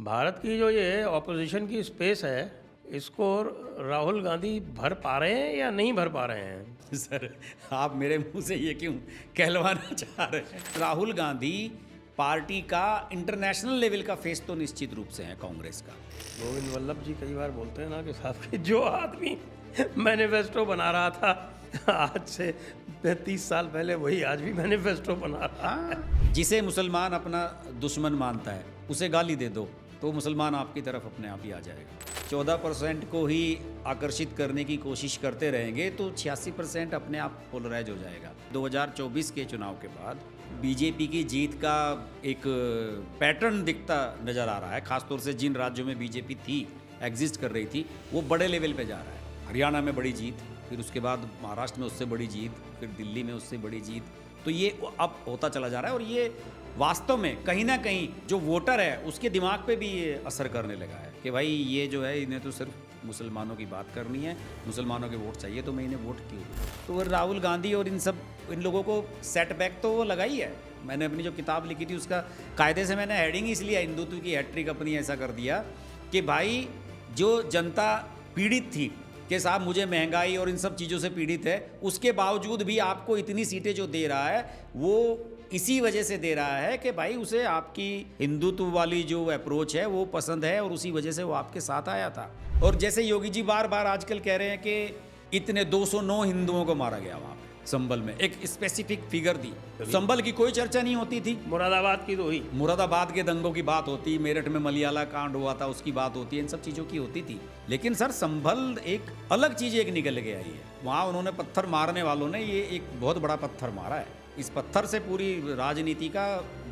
भारत की जो ये ऑपोजिशन की स्पेस है, इसको राहुल गांधी भर पा रहे हैं या नहीं भर पा रहे हैं? सर, आप मेरे मुंह से ये क्यों कहलवाना चाह रहे हैं? राहुल गांधी पार्टी का इंटरनेशनल लेवल का फेस तो निश्चित रूप से है कांग्रेस का। गोविंद वल्लभ जी कई बार बोलते हैं ना कि साहब कि जो आदमी मैनिफेस्टो बना रहा था आज से 30 साल पहले, वही आज भी मैनिफेस्टो बना रहा है। जिसे मुसलमान अपना दुश्मन मानता है उसे गाली दे दो तो मुसलमान आपकी तरफ अपने आप ही आ जाएगा। 14% को ही आकर्षित करने की कोशिश करते रहेंगे तो 86% अपने आप पोलराइज हो जाएगा। 2024 के चुनाव के बाद बीजेपी की जीत का एक पैटर्न दिखता नज़र आ रहा है। खासतौर से जिन राज्यों में बीजेपी थी, एग्जिस्ट कर रही थी, वो बड़े लेवल पे जा रहा है। हरियाणा में बड़ी जीत, फिर उसके बाद महाराष्ट्र में उससे बड़ी जीत, फिर दिल्ली में उससे बड़ी जीत, तो ये अब होता चला जा रहा है। और ये वास्तव में कहीं ना कहीं जो वोटर है उसके दिमाग पे भी ये असर करने लगा है कि भाई ये जो है इन्हें तो सिर्फ मुसलमानों की बात करनी है, मुसलमानों के वोट चाहिए, तो मैं इन्हें वोट क्यों। तो राहुल गांधी और इन लोगों को सेटबैक तो वो लगा ही है। मैंने अपनी जो किताब लिखी थी उसका कायदे से मैंने हेडिंग इसलिए हिंदुत्व की हैट्रिक अपनी ऐसा कर दिया कि भाई जो जनता पीड़ित थी कि साहब मुझे महंगाई और इन सब चीज़ों से पीड़ित है, उसके बावजूद भी आपको इतनी सीटें जो दे रहा है वो इसी वजह से दे रहा है कि भाई उसे आपकी हिंदुत्व वाली जो अप्रोच है वो पसंद है और उसी वजह से वो आपके साथ आया था। और जैसे योगी जी बार बार आजकल कह रहे हैं कि इतने 209 हिंदुओं को मारा गया वहाँ पे संभल में, एक स्पेसिफिक फिगर दी। संभल की कोई चर्चा नहीं होती थी, मुरादाबाद की तो हुई, मुरादाबाद के दंगों की बात होती, मेरठ में मलियाला कांड हुआ था उसकी बात होती, इन सब चीज़ों की होती थी। लेकिन सर संभल एक अलग चीज़ एक निकल के आई है। वहाँ उन्होंने पत्थर मारने वालों ने ये एक बहुत बड़ा पत्थर मारा है। इस पत्थर से पूरी राजनीति का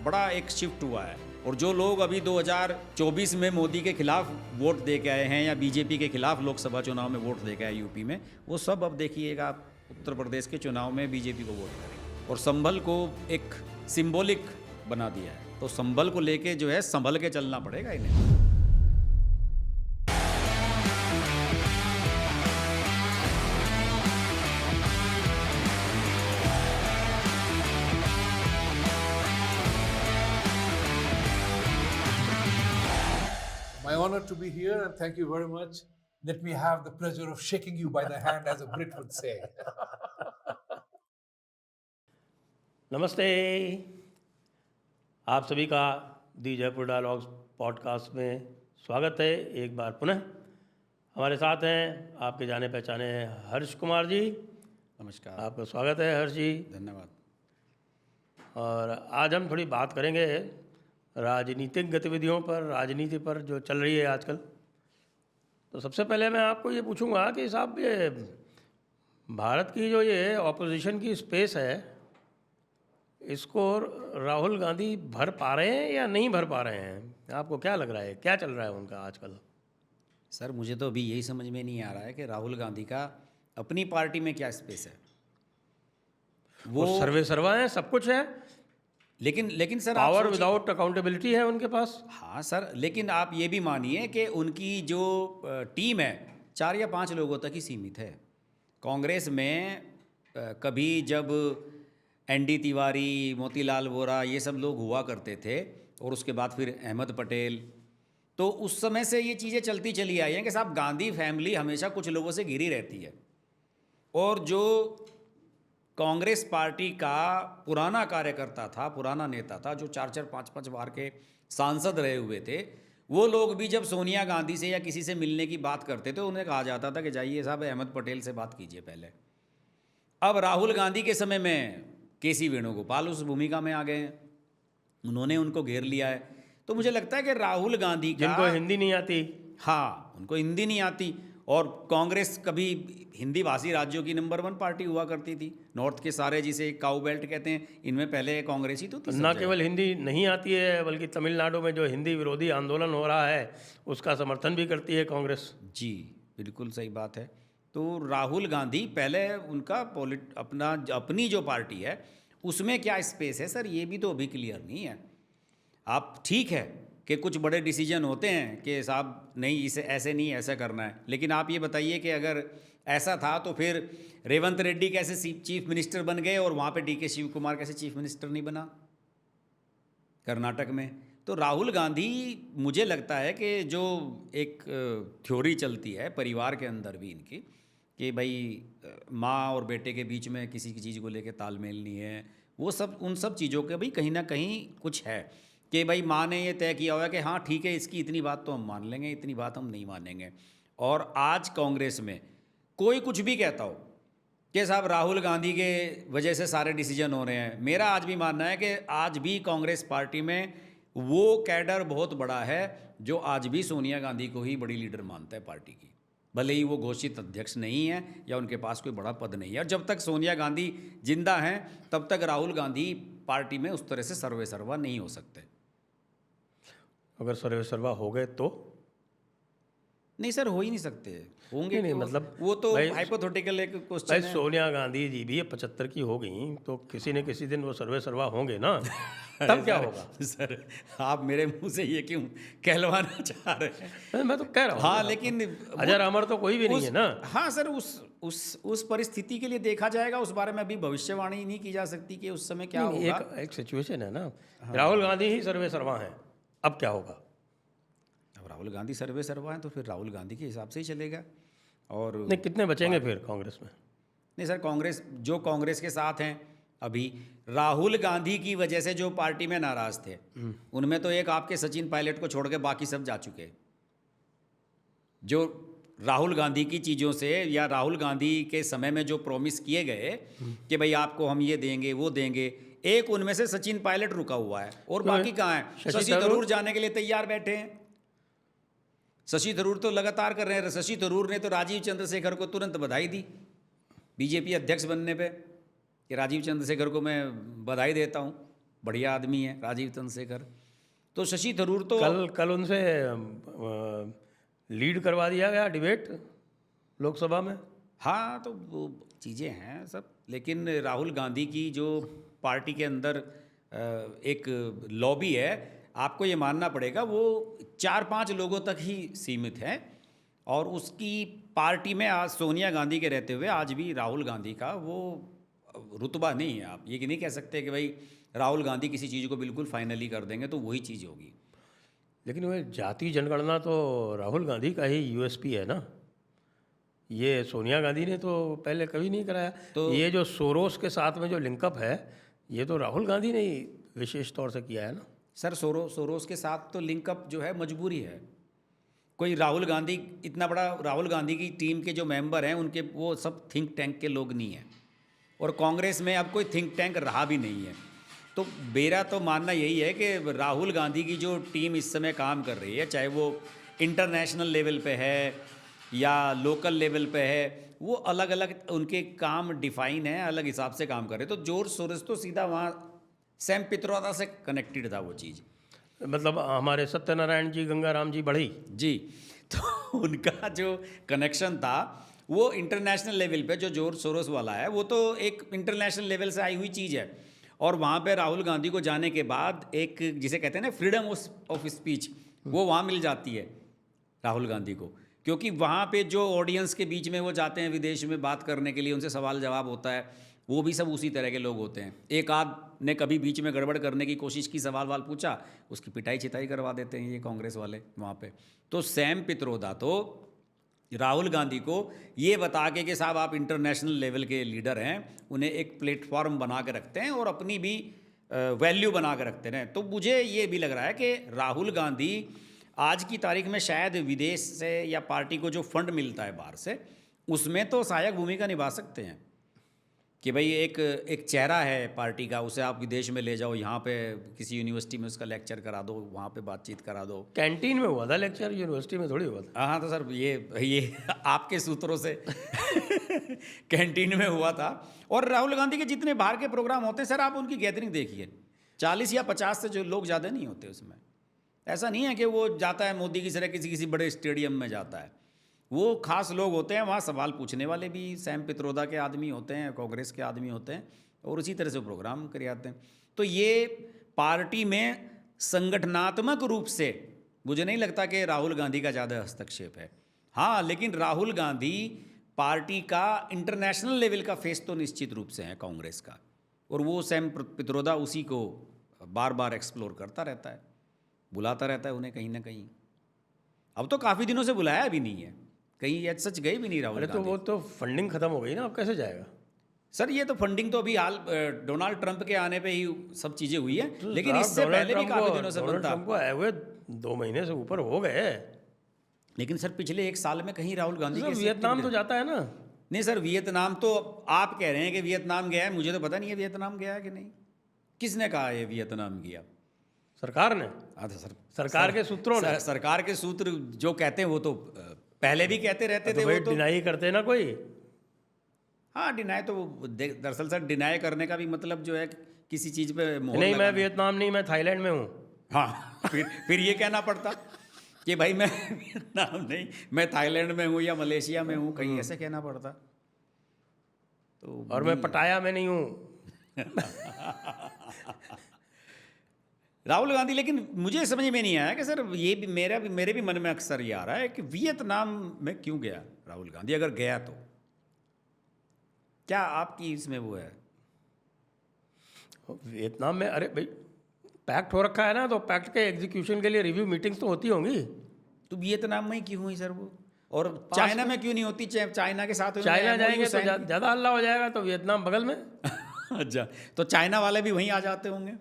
बड़ा एक शिफ्ट हुआ है। और जो लोग अभी 2024 में मोदी के खिलाफ वोट दे के आए हैं या बीजेपी के खिलाफ लोकसभा चुनाव में वोट दे के आए यूपी में, वो सब अब देखिएगा आप उत्तर प्रदेश के चुनाव में बीजेपी को वोट करेंगे। और संभल को एक सिंबॉलिक बना दिया है, तो संभल को लेके जो है संभल के चलना पड़ेगा इन्हें। My honor to be here and thank you very much. Let me have the pleasure of shaking you by the hand as a Brit would say. नमस्ते, आप सभी का दी जयपुर डायलॉग्स पॉडकास्ट में स्वागत है एक बार पुनः। हमारे साथ हैं आपके जाने पहचाने हर्ष कुमार जी। नमस्कार, आपका स्वागत है हर्ष जी। धन्यवाद। और आज हम थोड़ी बात करेंगे राजनीतिक गतिविधियों पर, राजनीति पर जो चल रही है आजकल। तो सबसे पहले मैं आपको ये पूछूंगा कि साहब ये भारत की जो ये ऑपोजिशन की स्पेस है, इसको राहुल गांधी भर पा रहे हैं या नहीं भर पा रहे हैं? आपको क्या लग रहा है, क्या चल रहा है उनका आजकल? सर मुझे तो अभी यही समझ में नहीं आ रहा है कि राहुल गांधी का अपनी पार्टी में क्या स्पेस है। वो सर्वे सर्वा है, सब कुछ है, लेकिन सर पावर विदाउट अकाउंटेबिलिटी है उनके पास। हाँ सर, लेकिन आप ये भी मानिए कि उनकी जो टीम है 4 या 5 लोगों तक ही सीमित है। कांग्रेस में कभी जब एनडी तिवारी, मोतीलाल वोरा ये सब लोग हुआ करते थे और उसके बाद फिर अहमद पटेल, तो उस समय से ये चीज़ें चलती चली आई हैं कि साहब गांधी फैमिली हमेशा कुछ लोगों से घिरी रहती है। और जो कांग्रेस पार्टी का पुराना कार्यकर्ता था, पुराना नेता था, जो 4-4, 5-5 बार के सांसद रहे हुए थे, वो लोग भी जब सोनिया गांधी से या किसी से मिलने की बात करते थे उन्हें कहा जाता था कि जाइए साहब अहमद पटेल से बात कीजिए पहले। अब राहुल गांधी के समय में केसी वेणुगोपाल उस भूमिका में आ गए हैं, उन्होंने उनको घेर लिया है। तो मुझे लगता है कि राहुल गांधी का, जिनको हिंदी नहीं आती, हाँ उनको हिंदी नहीं आती, और कांग्रेस कभी हिंदी भाषी राज्यों की नंबर 1 पार्टी हुआ करती थी। नॉर्थ के सारे जिसे काउ बेल्ट कहते हैं, इनमें पहले कांग्रेस ही तो थी। ना केवल हिंदी नहीं आती है बल्कि तमिलनाडु में जो हिंदी विरोधी आंदोलन हो रहा है उसका समर्थन भी करती है कांग्रेस। जी बिल्कुल सही बात है। तो राहुल गांधी पहले उनका अपनी जो पार्टी है उसमें क्या स्पेस है सर, ये भी तो अभी क्लियर नहीं है। आप ठीक है कि कुछ बड़े डिसीजन होते हैं कि साहब नहीं इसे ऐसे नहीं ऐसा करना है, लेकिन आप ये बताइए कि अगर ऐसा था तो फिर रेवंत रेड्डी कैसे चीफ मिनिस्टर बन गए और वहाँ पे डीके शिव कुमार कैसे चीफ मिनिस्टर नहीं बना कर्नाटक में? तो राहुल गांधी, मुझे लगता है कि जो एक थ्योरी चलती है परिवार के अंदर भी इनकी, कि भाई माँ और बेटे के बीच में किसी की चीज़ को लेके तालमेल नहीं है, वो सब, उन सब चीज़ों के भी कहीं ना कहीं कुछ है कि भाई माँ ने ये तय किया हुआ है कि हाँ ठीक है, इसकी इतनी बात तो हम मान लेंगे, इतनी बात हम नहीं मानेंगे। और आज कांग्रेस में कोई कुछ भी कहता हो कि साहब राहुल गांधी के वजह से सारे डिसीजन हो रहे हैं, मेरा आज भी मानना है कि आज भी कांग्रेस पार्टी में वो कैडर बहुत बड़ा है जो आज भी सोनिया गांधी को ही बड़ी लीडर मानता है पार्टी की, भले ही वो घोषित अध्यक्ष नहीं है या उनके पास कोई बड़ा पद नहीं है। और जब तक सोनिया गांधी जिंदा हैं तब तक राहुल गांधी पार्टी में उस तरह से सर्वे सर्वा नहीं हो सकते। अगर सर्वे सर्वा हो गए तो? नहीं सर, हो ही नहीं सकते, होंगे नहीं, तो मतलब वो तो भाई- हाइपोथेटिकल एक भाई क्वेश्चन है। सोनिया गांधी जी भी 75 की हो गई, तो किसी न किसी दिन वो सर्वे सर्वा होंगे ना, तब क्या होगा? सर आप मेरे मुंह से ये क्यों कहलवाना चाह रहे हैं? मैं तो कह रहा हूँ। हाँ लेकिन अजर अमर तो कोई भी नहीं है ना। हाँ सर, उस परिस्थिति के लिए देखा जाएगा, उस बारे में अभी भविष्यवाणी नहीं की जा सकती कि उस समय क्या नहीं, होगा। एक सिचुएशन है ना, राहुल गांधी ही सर्वे सर्वा हैं, अब क्या होगा? अब राहुल गांधी सर्वे सर्वा है तो फिर राहुल गांधी के हिसाब से ही चलेगा। और नहीं, कितने बचेंगे फिर कांग्रेस में? नहीं सर, कांग्रेस के साथ हैं अभी, राहुल गांधी की वजह से जो पार्टी में नाराज थे उनमें तो एक आपके सचिन पायलट को छोड़ के बाकी सब जा चुके, जो राहुल गांधी की चीज़ों से या राहुल गांधी के समय में जो प्रॉमिस किए गए कि भाई आपको हम ये देंगे वो देंगे, एक उनमें से सचिन पायलट रुका हुआ है और बाकी कहाँ है? शशि थरूर जाने के लिए तैयार बैठे हैं। शशि थरूर तो लगातार कर रहे हैं। शशि थरूर ने तो राजीव चंद्रशेखर को तुरंत बधाई दी बीजेपी अध्यक्ष बनने पे कि राजीव चंद्रशेखर को मैं बधाई देता हूँ, बढ़िया आदमी है राजीव चंद्रशेखर। तो शशि थरूर तो कल उनसे लीड करवा दिया गया डिबेट लोकसभा में। हाँ, तो वो चीज़ें हैं सब, लेकिन राहुल गांधी की जो पार्टी के अंदर एक लॉबी है, आपको ये मानना पड़ेगा वो 4-5 लोगों तक ही सीमित है। और उसकी पार्टी में आज सोनिया गांधी के रहते हुए आज भी राहुल गांधी का वो रुतबा नहीं है। आप ये नहीं कह सकते कि भाई राहुल गांधी किसी चीज़ को बिल्कुल फाइनली कर देंगे तो वही चीज़ होगी। लेकिन वह जाति जनगणना तो राहुल गांधी का ही यूएसपी है ना, ये सोनिया गांधी ने तो पहले कभी नहीं कराया। तो ये जो सोरोस के साथ में जो लिंकअप है, ये तो राहुल गांधी ने ही विशेष तौर से किया है ना। सर सोरोस के साथ तो लिंकअप जो है मजबूरी है। कोई राहुल गांधी, इतना बड़ा राहुल गांधी की टीम के जो मेंबर हैं उनके वो सब थिंक टैंक के लोग नहीं हैं, और कांग्रेस में अब कोई थिंक टैंक रहा भी नहीं है। तो मेरा तो मानना यही है कि राहुल गांधी की जो टीम इस समय काम कर रही है, चाहे वो इंटरनेशनल लेवल पे है या लोकल लेवल पे है, वो अलग अलग उनके काम डिफाइन है, अलग हिसाब से काम कर रहे हैं। तो जॉर्ज सोरोस तो सीधा वहाँ सैम पित्रोदा से कनेक्टेड था वो चीज़, मतलब हमारे सत्यनारायण जी, गंगाराम जी बढ़ई जी। तो उनका जो कनेक्शन था वो इंटरनेशनल लेवल पे, जो जॉर्ज सोरोस वाला है वो तो एक इंटरनेशनल लेवल से आई हुई चीज़ है। और वहाँ पे राहुल गांधी को जाने के बाद एक जिसे कहते हैं ना फ्रीडम ऑफ स्पीच, वो वहाँ मिल जाती है राहुल गांधी को, क्योंकि वहाँ पे जो ऑडियंस के बीच में वो जाते हैं विदेश में बात करने के लिए, उनसे सवाल जवाब होता है, वो भी सब उसी तरह के लोग होते हैं। एक आध ने कभी बीच में गड़बड़ करने की कोशिश की, सवाल वाल पूछा, उसकी पिटाई चिताई करवा देते हैं ये कांग्रेस वाले वहाँ पे। तो सैम पित्रोदा तो राहुल गांधी को ये बता के कि साहब आप इंटरनेशनल लेवल के लीडर हैं, उन्हें एक प्लेटफॉर्म बना के रखते हैं और अपनी भी वैल्यू बना के रखते हैं। तो मुझे ये भी लग रहा है कि राहुल गांधी आज की तारीख में शायद विदेश से या पार्टी को जो फंड मिलता है बाहर से, उसमें तो सहायक भूमिका निभा सकते हैं कि भाई एक चेहरा है पार्टी का, उसे आप विदेश में ले जाओ, यहाँ पे किसी यूनिवर्सिटी में उसका लेक्चर करा दो, वहाँ पे बातचीत करा दो। कैंटीन में हुआ था लेक्चर, यूनिवर्सिटी में थोड़ी हुआ था। हाँ तो सर ये आपके सूत्रों से कैंटीन में हुआ था। और राहुल गांधी के जितने बाहर के प्रोग्राम होते हैं सर, आप उनकी गैदरिंग देखिए, 40 या 50 से जो लोग ज़्यादा नहीं होते उसमें। ऐसा नहीं है कि वो जाता है मोदी की तरह किसी बड़े स्टेडियम में जाता है, वो खास लोग होते हैं वहाँ। सवाल पूछने वाले भी सैम पित्रोदा के आदमी होते हैं, कांग्रेस के आदमी होते हैं, और उसी तरह से प्रोग्राम कर आते हैं। तो ये पार्टी में संगठनात्मक रूप से मुझे नहीं लगता कि राहुल गांधी का ज़्यादा हस्तक्षेप है। हाँ, लेकिन राहुल गांधी पार्टी का इंटरनेशनल लेवल का फेस तो निश्चित रूप से है कांग्रेस का, और वो सैम पित्रोदा उसी को बार बार एक्सप्लोर करता रहता है। बुलाता रहता है उन्हें कहीं ना कहीं। अब तो काफ़ी दिनों से बुलाया भी नहीं है, कहीं ऐसा सच गए भी नहीं राहुल अरे तो गांधी। वो तो फंडिंग खत्म हो गई ना, अब कैसे जाएगा? सर ये तो फंडिंग तो अभी हाल डोनाल्ड ट्रंप के आने पे ही सब चीज़ें हुई है, लेकिन आप इससे डोनाल्ड पहले भी ट्रंप काफ़ी को- दिनों से डोनाल्ड बनता। ट्रंप को आए हुए 2 महीने से ऊपर हो गए। लेकिन सर पिछले 1 साल में कहीं राहुल गांधी सर के वियतनाम तो जाता है ना। नहीं सर, वियतनाम तो आप कह रहे हैं कि वियतनाम गया है, मुझे तो पता नहीं है वियतनाम गया है कि नहीं। किसने कहा ये वियतनाम गया? सरकार ने, अच्छा सर, सरकार के सूत्रों ने। सरकार के सूत्र जो कहते हैं वो तो पहले भी कहते रहते थे तो वो भाई तो। डिनाई करते ना कोई। हाँ डिनाई तो दरअसल सर डिनाई करने का भी मतलब जो है किसी चीज़ पे मोहर नहीं मैं लगाना। वियतनाम नहीं, मैं थाईलैंड में हूँ। हाँ फिर ये कहना पड़ता कि भाई मैं वियतनाम नहीं, मैं थाईलैंड में हूँ या मलेशिया में हूँ, कहीं ऐसे कहना पड़ता। तो और मैं पटाया में नहीं हूँ। राहुल गांधी, लेकिन मुझे समझ में नहीं आया कि सर ये भी मेरे भी मन में अक्सर ये आ रहा है कि वियतनाम में क्यों गया राहुल गांधी, अगर गया तो क्या आपकी इसमें वो है? वियतनाम में, अरे भाई पैक्ट हो रखा है ना, तो पैक्ट के एग्जीक्यूशन के लिए रिव्यू मीटिंग्स तो होती होंगी। तो वियतनाम में ही क्यों हुई सर वो, और चाइना में क्यों नहीं होती? चाइना के साथ चाइना जाएंगे तो MOU ज़्यादा हल्ला हो जाएगा, तो वियतनाम बगल में। अच्छा, तो चाइना वाले भी वहीं आ जाते होंगे।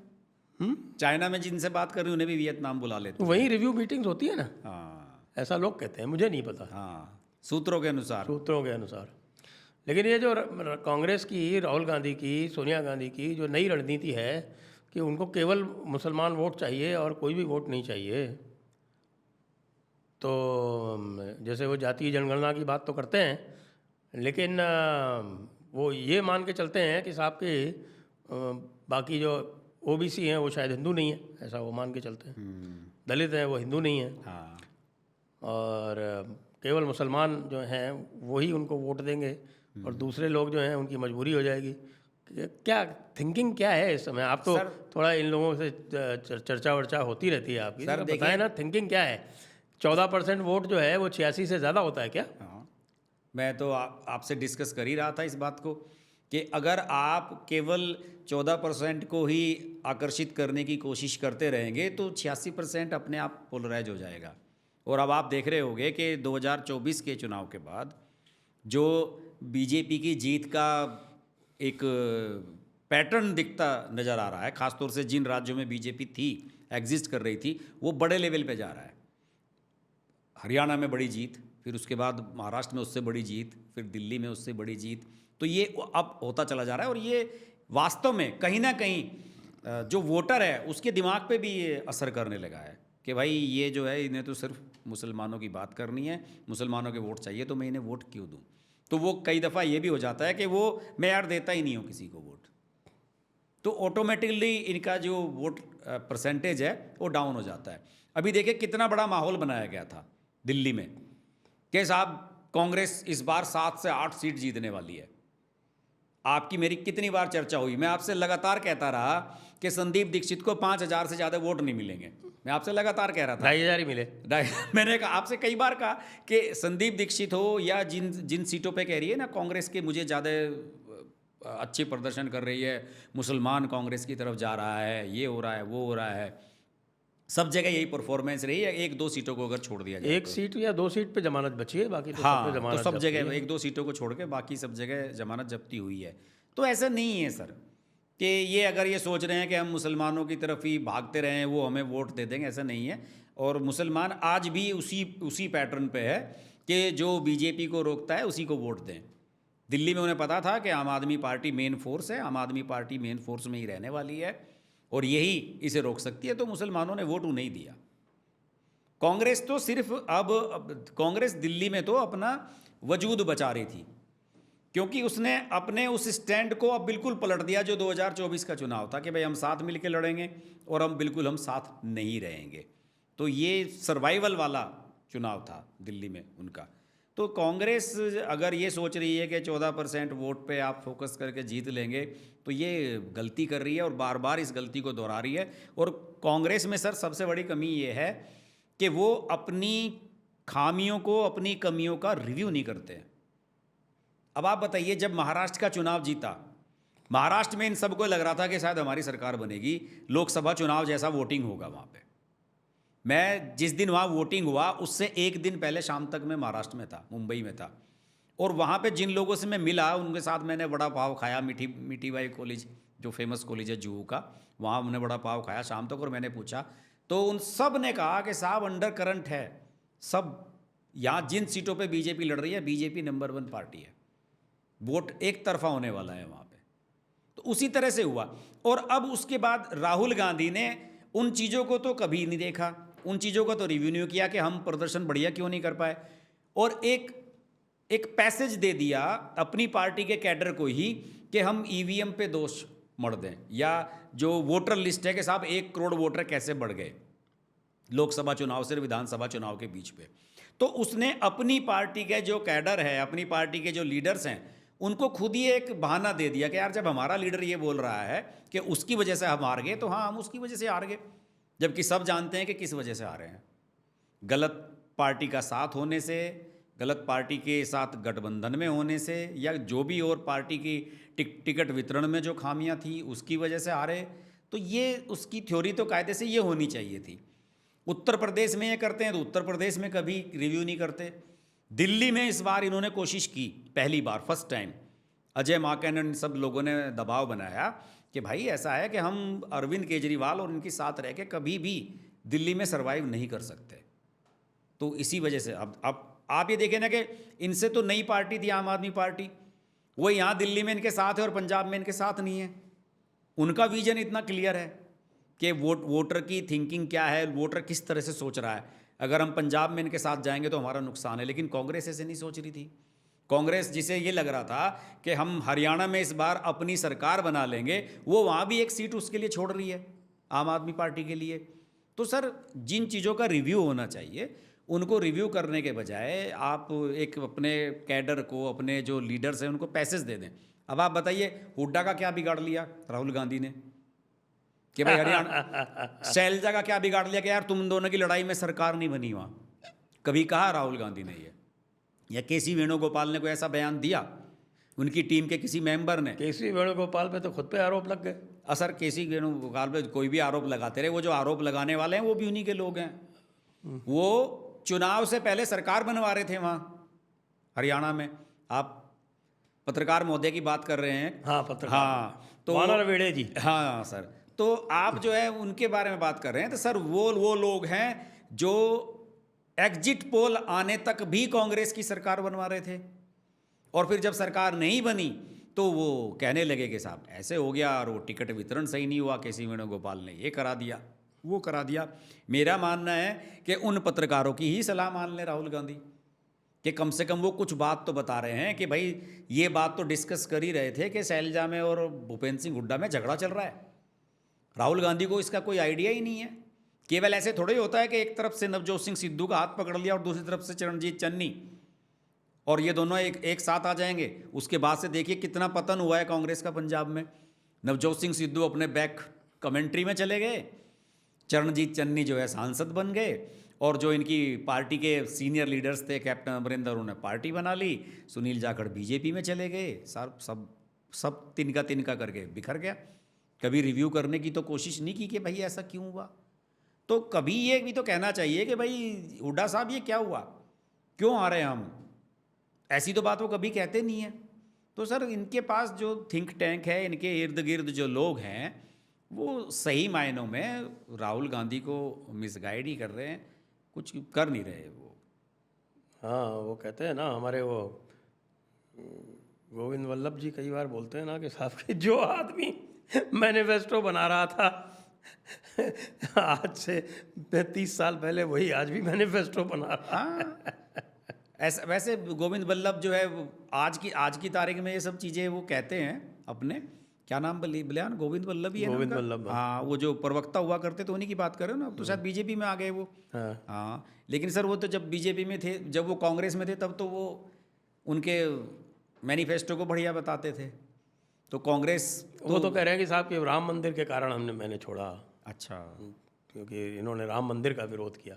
चाइना में जिनसे बात कर रही उन्हें भी वियतनाम बुला लेते तो वहीं रिव्यू मीटिंग्स होती है ना, हाँ ऐसा लोग कहते हैं, मुझे नहीं पता हाँ, सूत्रों के अनुसार। सूत्रों के अनुसार। लेकिन ये जो कांग्रेस की, राहुल गांधी की, सोनिया गांधी की जो नई रणनीति है कि उनको केवल मुसलमान वोट चाहिए और कोई भी वोट नहीं चाहिए, तो जैसे वो जातीय जनगणना की बात तो करते हैं, लेकिन वो ये मान के चलते हैं कि साहब के बाकी जो OBC हैं वो शायद हिंदू नहीं है, ऐसा वो मान के चलते हैं। दलित हैं वो हिंदू नहीं है, हाँ और केवल मुसलमान जो हैं वही उनको वोट देंगे, और दूसरे लोग जो हैं उनकी मजबूरी हो जाएगी। क्या थिंकिंग क्या है इस समय? आप तो थोड़ा इन लोगों से चर्चा वर्चा होती रहती है आपकी, सर तो बताएं ना थिंकिंग क्या है? 14% वोट जो है वो 86 से ज़्यादा होता है क्या? हाँ, मैं तो आपसे डिस्कस कर ही रहा था इस बात को कि अगर आप केवल 14% को ही आकर्षित करने की कोशिश करते रहेंगे तो 86% अपने आप पोलराइज हो जाएगा। और अब आप देख रहे होंगे कि 2024 के चुनाव के बाद जो बीजेपी की जीत का एक पैटर्न दिखता नज़र आ रहा है, ख़ासतौर से जिन राज्यों में बीजेपी थी, एग्जिस्ट कर रही थी, वो बड़े लेवल पे जा रहा है। हरियाणा में बड़ी जीत, फिर उसके बाद महाराष्ट्र में उससे बड़ी जीत, फिर दिल्ली में उससे बड़ी जीत, तो ये अब होता चला जा रहा है। और ये वास्तव में कहीं ना कहीं जो वोटर है उसके दिमाग पे भी ये असर करने लगा है कि भाई ये जो है इन्हें तो सिर्फ मुसलमानों की बात करनी है, मुसलमानों के वोट चाहिए, तो मैं इन्हें वोट क्यों दूँ? तो वो कई दफ़ा ये भी हो जाता है कि वो मैं यार देता ही नहीं हूँ किसी को वोट, तो ऑटोमेटिकली इनका जो वोट परसेंटेज है वो डाउन हो जाता है। अभी देखिए कितना बड़ा माहौल बनाया गया था दिल्ली में कि साहब कांग्रेस इस बार 7 से 8 सीट जीतने वाली है। आपकी मेरी कितनी बार चर्चा हुई, मैं आपसे लगातार कहता रहा कि संदीप दीक्षित को 5000 से ज़्यादा वोट नहीं मिलेंगे, मैं आपसे लगातार कह रहा था। 2500 ही मिले। मैंने कहा आपसे कई बार कहा कि संदीप दीक्षित हो या जिन सीटों पे कह रही है ना कांग्रेस के मुझे ज़्यादा अच्छे प्रदर्शन कर रही है, मुसलमान कांग्रेस की तरफ जा रहा है, ये हो रहा है वो हो रहा है, सब जगह यही परफॉर्मेंस रही है। 1-2 सीटों को अगर छोड़ दिया जाए, 1 सीट या 2 सीट पे जमानत बची है, बाकी तो सब हाँ पे तो जमानत सब जब्ती जगह है। 1-2 सीटों को छोड़ के बाकी सब जगह जमानत जब्ती हुई है। तो ऐसा नहीं है सर कि ये अगर ये सोच रहे हैं कि हम मुसलमानों की तरफ ही भागते रहें, वो हमें वोट दे देंगे, ऐसा नहीं है। और मुसलमान आज भी उसी पैटर्न पे है कि जो बीजेपी को रोकता है उसी को वोट दें। दिल्ली में उन्हें पता था कि आम आदमी पार्टी मेन फोर्स है, आम आदमी पार्टी मेन फोर्स में ही रहने वाली है और यही इसे रोक सकती है, तो मुसलमानों ने वोट उन्हें ही दिया। कांग्रेस तो सिर्फ अब कांग्रेस दिल्ली में तो अपना वजूद बचा रही थी, क्योंकि उसने अपने उस स्टैंड को अब बिल्कुल पलट दिया जो 2024 का चुनाव था कि भाई हम साथ मिलकर लड़ेंगे और हम साथ नहीं रहेंगे। तो ये सर्वाइवल वाला चुनाव था दिल्ली में उनका। तो कांग्रेस अगर ये सोच रही है कि 14% वोट पे आप फोकस करके जीत लेंगे, तो ये गलती कर रही है और बार बार इस गलती को दोहरा रही है। और कांग्रेस में सर सबसे बड़ी कमी ये है कि वो अपनी खामियों को, अपनी कमियों का रिव्यू नहीं करते हैं। अब आप बताइए, जब महाराष्ट्र का चुनाव जीता, महाराष्ट्र में इन सबको लग रहा था कि शायद हमारी सरकार बनेगी, लोकसभा चुनाव जैसा वोटिंग होगा वहाँ पे, मैं जिस दिन वहाँ वोटिंग हुआ उससे एक दिन पहले शाम तक मैं महाराष्ट्र में था, मुंबई में था, और वहाँ पे जिन लोगों से मैं मिला उनके साथ मैंने वड़ा पाव खाया, मीठीबाई कॉलेज जो फेमस कॉलेज है जुहू का, वहाँ हमने वड़ा पाव खाया शाम तक। और मैंने पूछा तो उन सब ने कहा कि साहब अंडर करंट है, सब यहाँ जिन सीटों पे बीजेपी लड़ रही है, बीजेपी नंबर 1 पार्टी है, वोट एक तरफा होने वाला है वहाँ पे। तो उसी तरह से हुआ। और अब उसके बाद राहुल गांधी ने उन चीज़ों को तो कभी नहीं देखा, उन चीज़ों का तो रिव्यू नहीं किया कि हम प्रदर्शन बढ़िया क्यों नहीं कर पाए, और एक पैसेज दे दिया अपनी पार्टी के कैडर को ही कि हम ईवीएम पे दोष मढ़ दें, या जो वोटर लिस्ट है कि साहब 1 करोड़ वोटर कैसे बढ़ गए लोकसभा चुनाव से विधानसभा चुनाव के बीच पे। तो उसने अपनी पार्टी के जो कैडर है, अपनी पार्टी के जो लीडर्स हैं, उनको खुद ही एक बहाना दे दिया कि यार जब हमारा लीडर ये बोल रहा है कि उसकी वजह से हम हार गए, तो हाँ हम उसकी वजह से हार गए, जबकि सब जानते हैं कि किस वजह से हारे हैं। गलत पार्टी का साथ होने से, गलत पार्टी के साथ गठबंधन में होने से, या जो भी और पार्टी की टिकट वितरण में जो खामियां थी उसकी वजह से हारे। तो ये उसकी थ्योरी तो कायदे से ये होनी चाहिए थी। उत्तर प्रदेश में ये करते हैं तो उत्तर प्रदेश में कभी रिव्यू नहीं करते। दिल्ली में इस बार इन्होंने कोशिश की, पहली बार फर्स्ट टाइम अजय माकन और सब लोगों ने दबाव बनाया कि भाई ऐसा है कि हम अरविंद केजरीवाल और इनके साथ रह के कभी भी दिल्ली में सर्वाइव नहीं कर सकते। तो इसी वजह से अब आप ये देखें ना कि इनसे तो नई पार्टी थी आम आदमी पार्टी, वो यहाँ दिल्ली में इनके साथ है और पंजाब में इनके साथ नहीं है। उनका विजन इतना क्लियर है कि वोटर की थिंकिंग क्या है, वोटर किस तरह से सोच रहा है। अगर हम पंजाब में इनके साथ जाएंगे तो हमारा नुकसान है, लेकिन कांग्रेस ऐसे नहीं सोच रही थी। कांग्रेस जिसे ये लग रहा था कि हम हरियाणा में इस बार अपनी सरकार बना लेंगे, वो वहाँ भी एक सीट उसके लिए छोड़ रही है आम आदमी पार्टी के लिए। तो सर जिन चीज़ों का रिव्यू होना चाहिए उनको रिव्यू करने के बजाय आप एक अपने कैडर को, अपने जो लीडर्स हैं उनको पैसेज दे दें। अब आप बताइए हुड्डा का क्या बिगाड़ लिया राहुल गांधी ने कि भाई हरियाणा शैलजा का क्या बिगाड़ लिया कि यार तुम दोनों की लड़ाई में सरकार नहीं बनी वहाँ, कभी कहा राहुल गांधी ने ये? या केसी वेणुगोपाल ने कोई ऐसा बयान दिया उनकी टीम के किसी मेंबर ने? केसी वेणुगोपाल पे तो खुद पे आरोप लग गए। असर केसी वेणुगोपाल पे कोई भी आरोप लगाते रहे, वो जो आरोप लगाने वाले हैं वो भी उन्हीं के लोग हैं। वो चुनाव से पहले सरकार बनवा रहे थे वहाँ हरियाणा में। आप पत्रकार महोदय की बात कर रहे हैं? हाँ पत्रकार, हाँ तो वानर वेड़े जी। हाँ सर, तो आप जो है उनके बारे में बात कर रहे हैं। तो सर वो लोग हैं जो एग्जिट पोल आने तक भी कांग्रेस की सरकार बनवा रहे थे, और फिर जब सरकार नहीं बनी तो वो कहने लगे कि साहब ऐसे हो गया और वो टिकट वितरण सही नहीं हुआ, केसी वेणुगोपाल ने ये करा दिया वो करा दिया। मेरा मानना है कि उन पत्रकारों की ही सलाह मान लें राहुल गांधी, कि कम से कम वो कुछ बात तो बता रहे हैं कि भाई ये बात तो डिस्कस कर ही रहे थे कि शैलजा में और भूपेंद्र सिंह हुड्डा में झगड़ा चल रहा है। राहुल गांधी को इसका कोई आइडिया ही नहीं है। केवल ऐसे थोड़ा ही होता है कि एक तरफ से नवजोत सिंह सिद्धू का हाथ पकड़ लिया और दूसरी तरफ से चरणजीत चन्नी, और ये दोनों एक साथ आ जाएंगे। उसके बाद से देखिए कितना पतन हुआ है कांग्रेस का पंजाब में। नवजोत सिंह सिद्धू अपने बैक कमेंट्री में चले गए, चरणजीत चन्नी जो है सांसद बन गए, और जो इनकी पार्टी के सीनियर लीडर्स थे कैप्टन अमरिंदर, उन्होंने पार्टी बना ली, सुनील जाखड़ बीजेपी में चले गए। सब तिनका करके बिखर गया। कभी रिव्यू करने की तो कोशिश नहीं की कि भाई ऐसा क्यों हुआ। तो कभी ये भी तो कहना चाहिए कि भाई हुड्डा साहब ये क्या हुआ, क्यों आ रहे हैं हम, ऐसी तो बात वो कभी कहते नहीं है। तो सर इनके पास जो थिंक टैंक है, इनके इर्द गिर्द जो लोग हैं, वो सही मायनों में राहुल गांधी को मिसगाइड ही कर रहे हैं, कुछ कर नहीं रहे वो। हाँ वो कहते हैं ना, हमारे वो गोविंद वल्लभ जी कई बार बोलते हैं ना कि साहब कि जो आदमी मैनिफेस्टो बना रहा था आज से 30 साल पहले, वही आज भी मैनिफेस्टो बना रहा है। हाँ ऐसा वैसे गोविंद वल्लभ जो है आज की तारीख में ये सब चीज़ें वो कहते हैं अपने, क्या नाम बलियान गोविंद वल्लभ ही है गोविंद ना वल्लभ। हाँ, वो जो प्रवक्ता हुआ करते थे उन्हीं की बात कर रहे हो ना। अब तो शायद बीजेपी में आ गए वो। हाँ लेकिन सर वो तो जब बीजेपी में थे, जब वो कांग्रेस में थे, तब तो वो उनके मैनिफेस्टो को बढ़िया बताते थे। तो कांग्रेस वो तो कह रहे हैं कि साहब कि राम मंदिर के कारण मैंने छोड़ा। अच्छा, क्योंकि इन्होंने राम मंदिर का विरोध किया।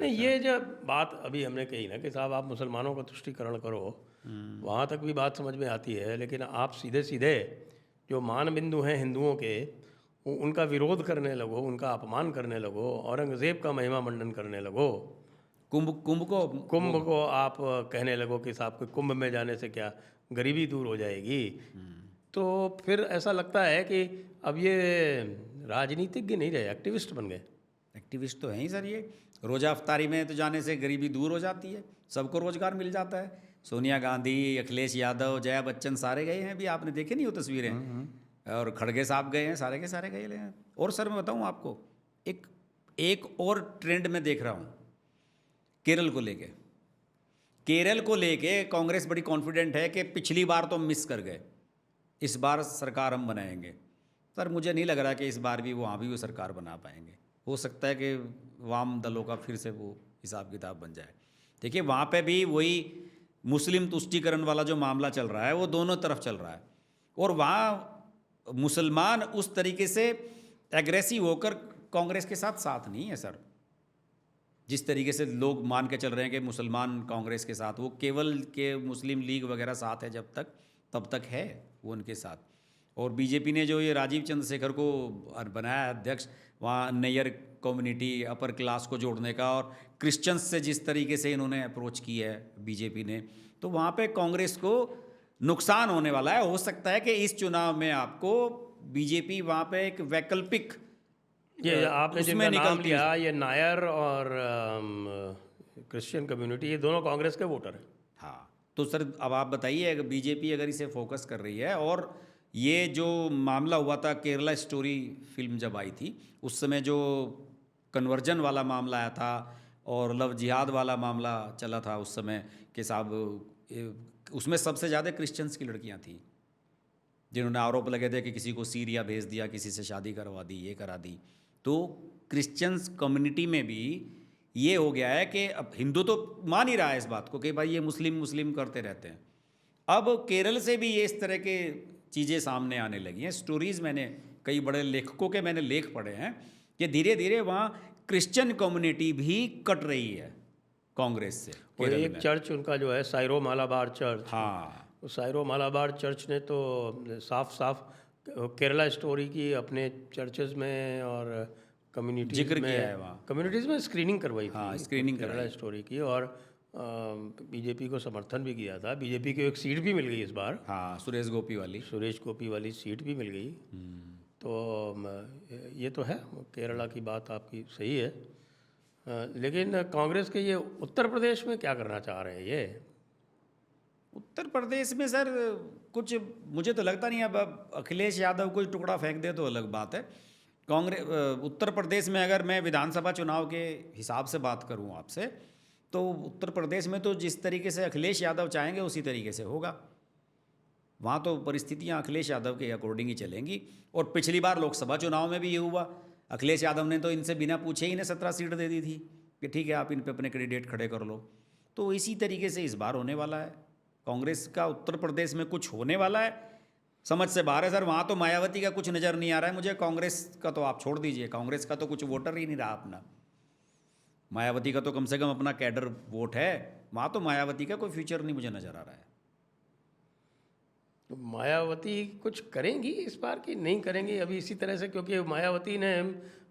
नहीं ये जो बात अभी हमने कही ना कि साहब आप मुसलमानों का तुष्टीकरण करो, वहाँ तक भी बात समझ में आती है, लेकिन आप सीधे सीधे जो मान बिंदु हैं हिंदुओं के, उनका विरोध करने लगो, उनका अपमान करने लगो, औरंगज़ेब का महिमा मंडन करने लगो, कुंभ को आप कहने लगो कि साहब कोई कुंभ में जाने से क्या गरीबी दूर हो जाएगी, तो फिर ऐसा लगता है कि अब ये राजनीतिज्ञ नहीं रहे, एक्टिविस्ट बन गए। एक्टिविस्ट तो हैं ही सर ये। रोज़ा अफ्तारी में तो जाने से गरीबी दूर हो जाती है, सबको रोजगार मिल जाता है। सोनिया गांधी, अखिलेश यादव, जया बच्चन सारे गए हैं, अभी आपने देखे नहीं वो तस्वीरें, और खड़गे साहब गए हैं, सारे के सारे गए हैं। और सर मैं बताऊं आपको, एक और ट्रेंड में देख रहा हूँ केरल को लेके। केरल को लेके कांग्रेस बड़ी कॉन्फिडेंट है कि पिछली बार तो हम मिस कर गए, इस बार सरकार हम बनाएंगे। सर मुझे नहीं लग रहा कि इस बार भी वहाँ भी वो सरकार बना पाएंगे। हो सकता है कि वाम दलों का फिर से वो हिसाब किताब बन जाए। देखिए वहाँ पे भी वही मुस्लिम तुष्टीकरण वाला जो मामला चल रहा है वो दोनों तरफ चल रहा है, और वहाँ मुसलमान उस तरीके से एग्रेसिव होकर कांग्रेस के साथ नहीं है सर। जिस तरीके से लोग मान के चल रहे हैं कि मुसलमान कांग्रेस के साथ, वो केवल के मुस्लिम लीग वगैरह साथ है जब तक, तब तक है वो उनके साथ। और बीजेपी ने जो ये राजीव चंद्रशेखर को बनाया अध्यक्ष, वहाँ नैयर कम्युनिटी अपर क्लास को जोड़ने का, और क्रिश्चियंस से जिस तरीके से इन्होंने अप्रोच की है बीजेपी ने, तो वहाँ पे कांग्रेस को नुकसान होने वाला है। हो सकता है कि इस चुनाव में आपको बीजेपी वहाँ पे एक वैकल्पिक, ये आपने जिनका नाम निकलती लिया, ये नायर और क्रिश्चियन कम्युनिटी, ये दोनों कांग्रेस के वोटर हैं। हाँ तो सर अब आप बताइए, अगर बीजेपी अगर इसे फोकस कर रही है, और ये जो मामला हुआ था केरला स्टोरी फिल्म जब आई थी उस समय जो कन्वर्जन वाला मामला आया था और लव जिहाद वाला मामला चला था उस समय के साहब, उसमें सबसे ज़्यादा क्रिश्चियंस की लड़कियां थी जिन्होंने आरोप लगे थे कि किसी को सीरिया भेज दिया, किसी से शादी करवा दी, ये करा दी। तो क्रिश्चियंस कम्युनिटी में भी ये हो गया है कि अब हिंदू तो मान ही रहा है इस बात को कि भाई ये मुस्लिम करते रहते हैं। अब केरल से भी ये इस तरह के चीज़ें सामने आने लगी हैं। स्टोरीज़ मैंने कई बड़े लेखकों के मैंने लेख पढ़े हैं कि धीरे धीरे वहाँ क्रिश्चियन कम्युनिटी भी कट रही है कांग्रेस से। और एक चर्च उनका जो है साइरो मालाबार चर्च, हाँ साइरो मालाबार चर्च ने तो साफ साफ केरला स्टोरी की अपने चर्चेज में और कम्युनिटीज जिक्र में, किया है वहाँ, कम्युनिटीज़ में स्क्रीनिंग करवाई थी। हाँ स्क्रीनिंग केरला स्टोरी की, और बीजेपी को समर्थन भी किया था। बीजेपी को एक सीट भी मिल गई इस बार, हाँ सुरेश गोपी वाली सीट भी मिल गई। तो ये तो है, केरला की बात आपकी सही है। लेकिन कांग्रेस के ये उत्तर प्रदेश में क्या करना चाह रहे हैं ये? उत्तर प्रदेश में सर कुछ मुझे तो लगता नहीं। अब अखिलेश यादव कोई टुकड़ा फेंक दे तो अलग बात है। कांग्रेस उत्तर प्रदेश में, अगर मैं विधानसभा चुनाव के हिसाब से बात करूं आपसे, तो उत्तर प्रदेश में तो जिस तरीके से अखिलेश यादव चाहेंगे उसी तरीके से होगा। वहाँ तो परिस्थितियाँ अखिलेश यादव के अकॉर्डिंग ही चलेंगी। और पिछली बार लोकसभा चुनाव में भी ये हुआ, अखिलेश यादव ने तो इनसे बिना पूछे ही इन्हें 17 सीट दे दी थी कि ठीक है आप इन पे अपने कैंडिडेट खड़े कर लो। तो इसी तरीके से इस बार होने वाला है। कांग्रेस का उत्तर प्रदेश में कुछ होने वाला है, समझ से बाहर है सर। वहाँ तो मायावती का कुछ नज़र नहीं आ रहा है मुझे। कांग्रेस का तो आप छोड़ दीजिए, कांग्रेस का तो कुछ वोटर ही नहीं रहा अपना। मायावती का तो कम से कम अपना कैडर वोट है, वहाँ तो मायावती का कोई फ्यूचर नहीं मुझे नज़र आ रहा है। तो मायावती कुछ करेंगी इस बार की नहीं करेंगी अभी इसी तरह से? क्योंकि मायावती ने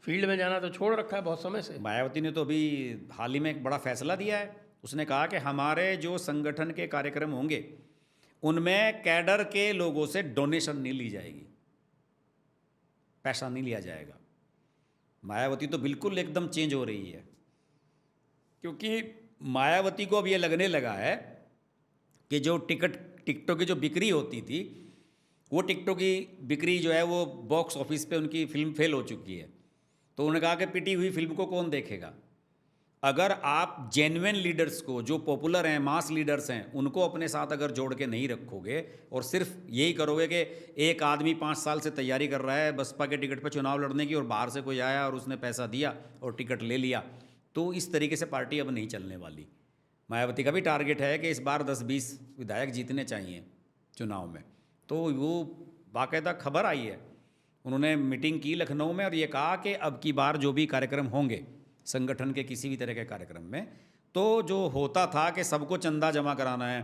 फील्ड में जाना तो छोड़ रखा है बहुत समय से। मायावती ने तो अभी हाल ही में एक बड़ा फैसला दिया है। उसने कहा कि हमारे जो संगठन के कार्यक्रम होंगे उनमें कैडर के लोगों से डोनेशन नहीं ली जाएगी, पैसा नहीं लिया जाएगा। मायावती तो बिल्कुल एकदम चेंज हो रही है, क्योंकि मायावती को अब ये लगने लगा है कि जो टिकटों की जो बिक्री होती थी, वो टिकटों की बिक्री जो है वो बॉक्स ऑफिस पे उनकी फिल्म फेल हो चुकी है। तो उन्होंने कहा कि पिटी हुई फिल्म को कौन देखेगा। अगर आप जेन्युइन लीडर्स को, जो पॉपुलर हैं, मास लीडर्स हैं, उनको अपने साथ अगर जोड़ के नहीं रखोगे और सिर्फ यही करोगे कि एक आदमी 5 साल से तैयारी कर रहा है बसपा के टिकट पर चुनाव लड़ने की, और बाहर से कोई आया और उसने पैसा दिया और टिकट ले लिया, तो इस तरीके से पार्टी अब नहीं चलने वाली। मायावती का भी टारगेट है कि इस बार 10-20 विधायक जीतने चाहिए चुनाव में। तो वो बाकायदा खबर आई है, उन्होंने मीटिंग की लखनऊ में और ये कहा कि अब की बार जो भी कार्यक्रम होंगे संगठन के किसी भी तरह के कार्यक्रम में, तो जो होता था कि सबको चंदा जमा कराना है,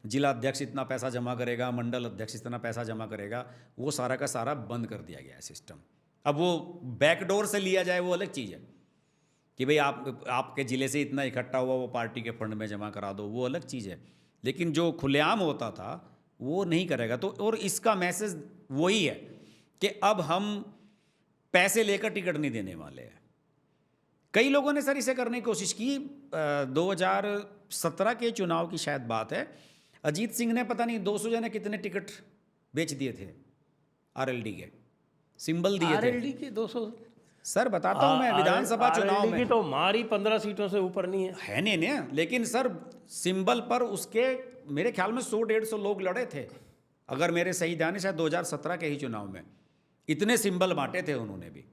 जिला अध्यक्ष इतना पैसा जमा करेगा, मंडल अध्यक्ष इतना पैसा जमा करेगा, वो सारा का सारा बंद कर दिया गया है सिस्टम। अब वो बैकडोर से लिया जाए वो अलग चीज़ है कि भाई आपके ज़िले से इतना इकट्ठा हुआ वो पार्टी के फंड में जमा करा दो, वो अलग चीज़ है। लेकिन जो खुलेआम होता था वो नहीं करेगा। तो और इसका मैसेज वही है कि अब हम पैसे लेकर टिकट नहीं देने वाले हैं। कई लोगों ने सर इसे करने की कोशिश की। 2017 के चुनाव की शायद बात है, अजीत सिंह ने पता नहीं 200 जने कितने टिकट बेच दिए थे आरएलडी के, सिंबल दिए थे। आरएलडी के 200 सर बताता हूँ मैं, विधानसभा चुनाव आरएलडी में की तो हमारी 15 सीटों से ऊपर नहीं है। नहीं नहीं, लेकिन सर सिंबल पर उसके मेरे ख्याल में 100-150 लोग लड़े थे, अगर मेरे सही ध्यान है, शायद 2017 के ही चुनाव में इतने सिंबल बांटे थे उन्होंने भी।